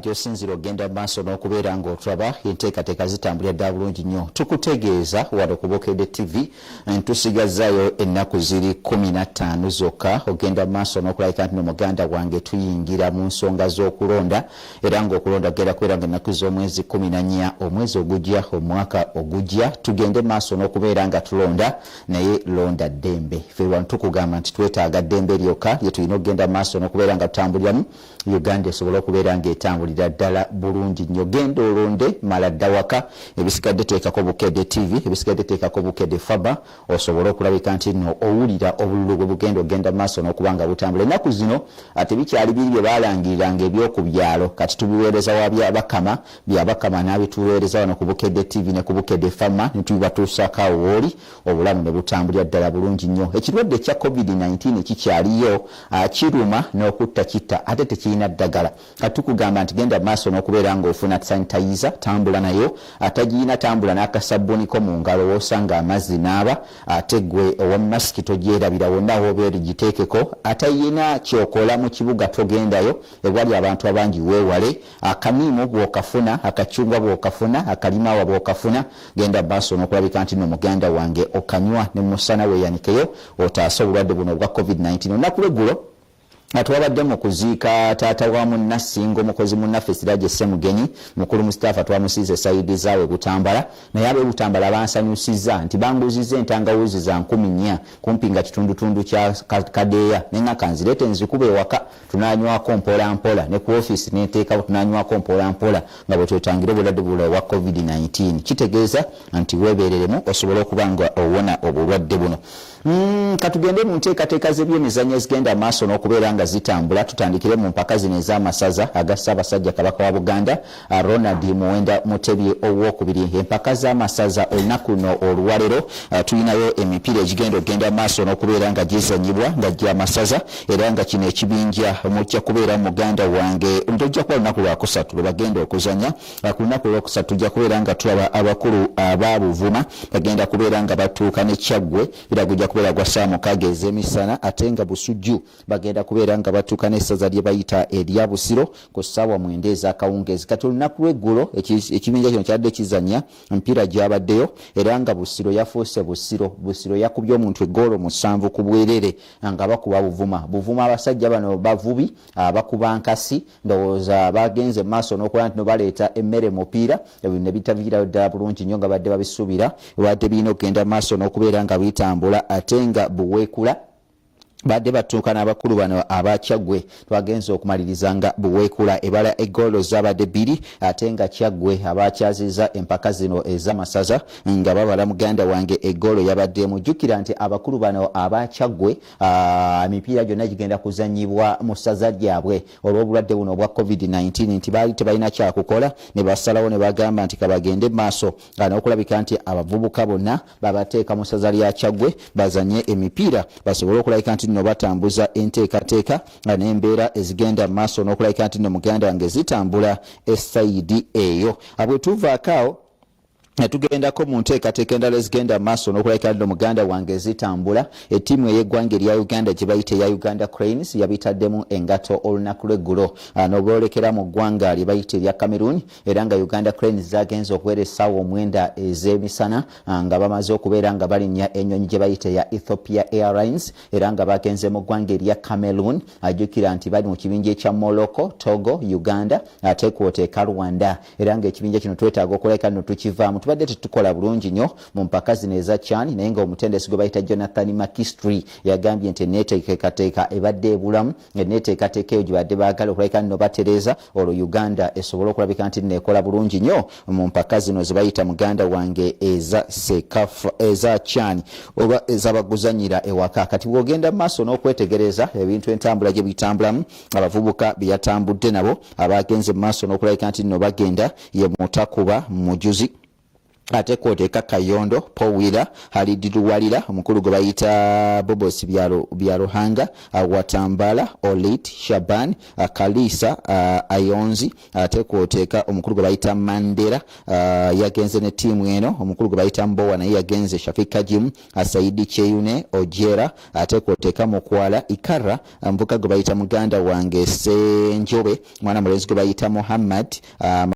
gy'osinzira ogenda maaso n'okubeera ng'otulaba enteekateeka zitambulira ddala bulungi nnyo. Tukutegeeza wano ku Bukedde TV ntusigazaayo ennaku ziri 15 zokka ogenda maaso n'okulabika nti n'omuganda wange tuyingira mu nsonga z'okulonda era ng'okulonda genda kubeera ng'ennaku z'omwezi 14 omwezi ogujja omwaka ogujja tugende maaso n'okubeera nga tulonda naye londa ddembe. Wantu kugamba nti twetaaga ddembe lyokka lye tulina okugenda maaso n'okubeera nga tutambuliramu Uganda esobola okubeera ng'etambulira ddala bulungi nnyo. Genda olonde mala dda waka ebisigadde teekako Bukedde TV ebisigadde teekako Bukedde Faba osobole okulabika nti nno owulira obululu bwe bugenda ogenda maaso n'okuba nga butambula. Ennaku zino ate bikyali biri bye baalangiriranga ebyoku byalo kati tubiweereza wa byabakama n'abituweereza wano ku Bukedde TV ne ku Bukedde Fama ne tubibatuusako awo wooli obulamu ne butambulira ddala bulungi nnyo. Ekirwadde kya COVID-19 kikyaliyo kiruma n'okutta kitta ate tekirina ddagala. Katukugamba nti genda maaso n'okubeera ng'ofuna sanitizer tambula nayo atagirina tambula n'akasabbuuniko mu ngalo w'osanga amazzi naaba ate gwe owa masiki togyerabira wonna w'obeera giteekeko atayina kyokola mu kibuga togendayo ewali abantu abangi weewale akamiimu bw'okafuna akacungwa bw'okafuna akalimaawa bw'okafuna genda maaso n'okulabika nti n'omuganda wange okanywa ne musana weeyanikeyo otaasa obulwadde buno obwa COVID-19. Olunaku lw'eggulo atwabadde mu kuziika taata wa munnasinga omukozi munaffe Siraje Ssemugenyi mukulu mu staff atwamusiize saidi zaawe Butambala naye ab'e Butambala bansanyusizza nti banguzizza entangawuzi za 10 kumpi nga kitundutundu kya kadeeya nenga kanzireete nzikube ewaka tunanywako mpola ne ku office neteekawo tunanywako mpola nga bwe twetangire obulwadde buno obwa COVID-19. Kitegeeza nti weebeereremu osobole okuba nga owona obulwadde buno. Katugende mu nteekateeka z'ebyemizannyo ezigenda maaso n'okubeera nga zitambula. Tutandikire mu mpaka zino ez'amasaza aga Ssaabasajja Kabaka wa Buganda Ronald Muwenda Mutebi owokubiri. Empaka z'amasaza olunaku luno olwaleero tulinayo emipiira egigenda okugenda maaso n'okubeera nga gizanyibwa nga gy'amasaza era nga kino ekibinja mujja kubeera muganda wange tojja kuba lunaku lwakusatu lwe bagenda okuzanya. Ku lunaku lwokusatu tujja kubeera nga tulaba abakulu ababuvuma bagenda kubeera nga batuuka ne Kyaggwe era gujja kubeera gwa saa 6 ez'emisana ate nga Busujju bagenda kubeera nga batuuka n'essaza lye bayita erya Busiro ku ssaawa 9 ez'akawungeezi. Kati olunaku lw'eggulo ekibinja kino kyadde kizanya emipiira gyabaddeyo era nga Busiro yafuuse Busiro yakubye omuntu eggoolo 7 ku bwerere nga bakuba Buvuma abasajja bano bavubi bakuba nkasi ndowooza bagenze maaso n'okola nti no baleeta emmere mupiira ebyo ne bitaviirayo ddala bulungi nnyo nga badde babisuubira wadde birina okugenda maaso n'okubeera nga bitambula ate nga buweekula badde batuuka n'abakulu bano abakyaggwe twagenza okumalirizanga buweekula ebala eggoolo zabadde 2 ate nga Kyaggwe abakyaziza empaka zino ez'amasaza nga babala muganda wange eggoolo yabadde mujjukira nti abakulu bano abakyaggwe emipiira gyonna gigenda kuzanyibwa mu ssaza lyabwe olw'obulwadde buno obwa COVID-19 nti baali tebalina kyakukola ne basalawo ne bagamba nti kabagende maaso n'okulabika nti abavubuka bonna babateeka mu ssaza lya Kyaggwe bazanye emipiira basobole okulabika nti no batambuza enteekateeka n'embeera ezigenda maaso n'okulabika nti no muganda wange zitambula essayidi eyo. Abwe tuvaakaawo tugendako mu nteekateeka endala ezigenda maaso n'okulabika nno muganda wange zitambula ettiimu ey'eggwanga erya uganda gye bayita eya uganda cranes yabitaddemu engato olunaku lw'eggulo n'oboolekera mu ggwanga lye bayita erya cameroon era nga uganda cranes zagenze okubeera essaawa 9 ez'emisana nga bamaze okubeera nga balinnya ennyonyi gye bayita eya ethiopia airlines era nga bagenze mu ggwanga erya cameroon ajjukira nti bali mu kibinja ekya morocco togo uganda ate kwoteeka rwanda era nga ekibinja kino twetaaga okulabika nno tukivaamu tubadde tetukola bulungi nnyo mu mpaka zino eza chan naye nga omutendesi gwe bayita Jonathan McKinstry yagambye nti enneeteekateeka ebadde ebulamu enneeteekateeka eyo gye badde baagala okulabika nno batereeza olwo uganda esobole okulabika nti neekola bulungi nnyo mu mpaka zino ze bayita muganda wange eza sekafa eza chan oba ezabaguzanyira ewaka kati bw'ogenda mu maaso n'okwetegereza ebintu entambula gye bitambulamu abavubuka byatambudde nabo abagenze mu maaso n'okulabika nti nno bagenda ye mutakuba mujuzi ate kwoteeka kayondo powira halidiruwalira omukulu gwe bayita bobos byaruhanga watambala olit shaban kalisa ayonzi ate kwoteeka omukulu gwe bayita mandera yagenze ne ttiimu eno omukulu gwe bayita mbowa naye yagenze shafika jim saidi cheyune ojera ate kwoteeka mukwala ikara mvuka gwe bayita muganda wange senjobe mwana mulenzi gwe bayita muhammad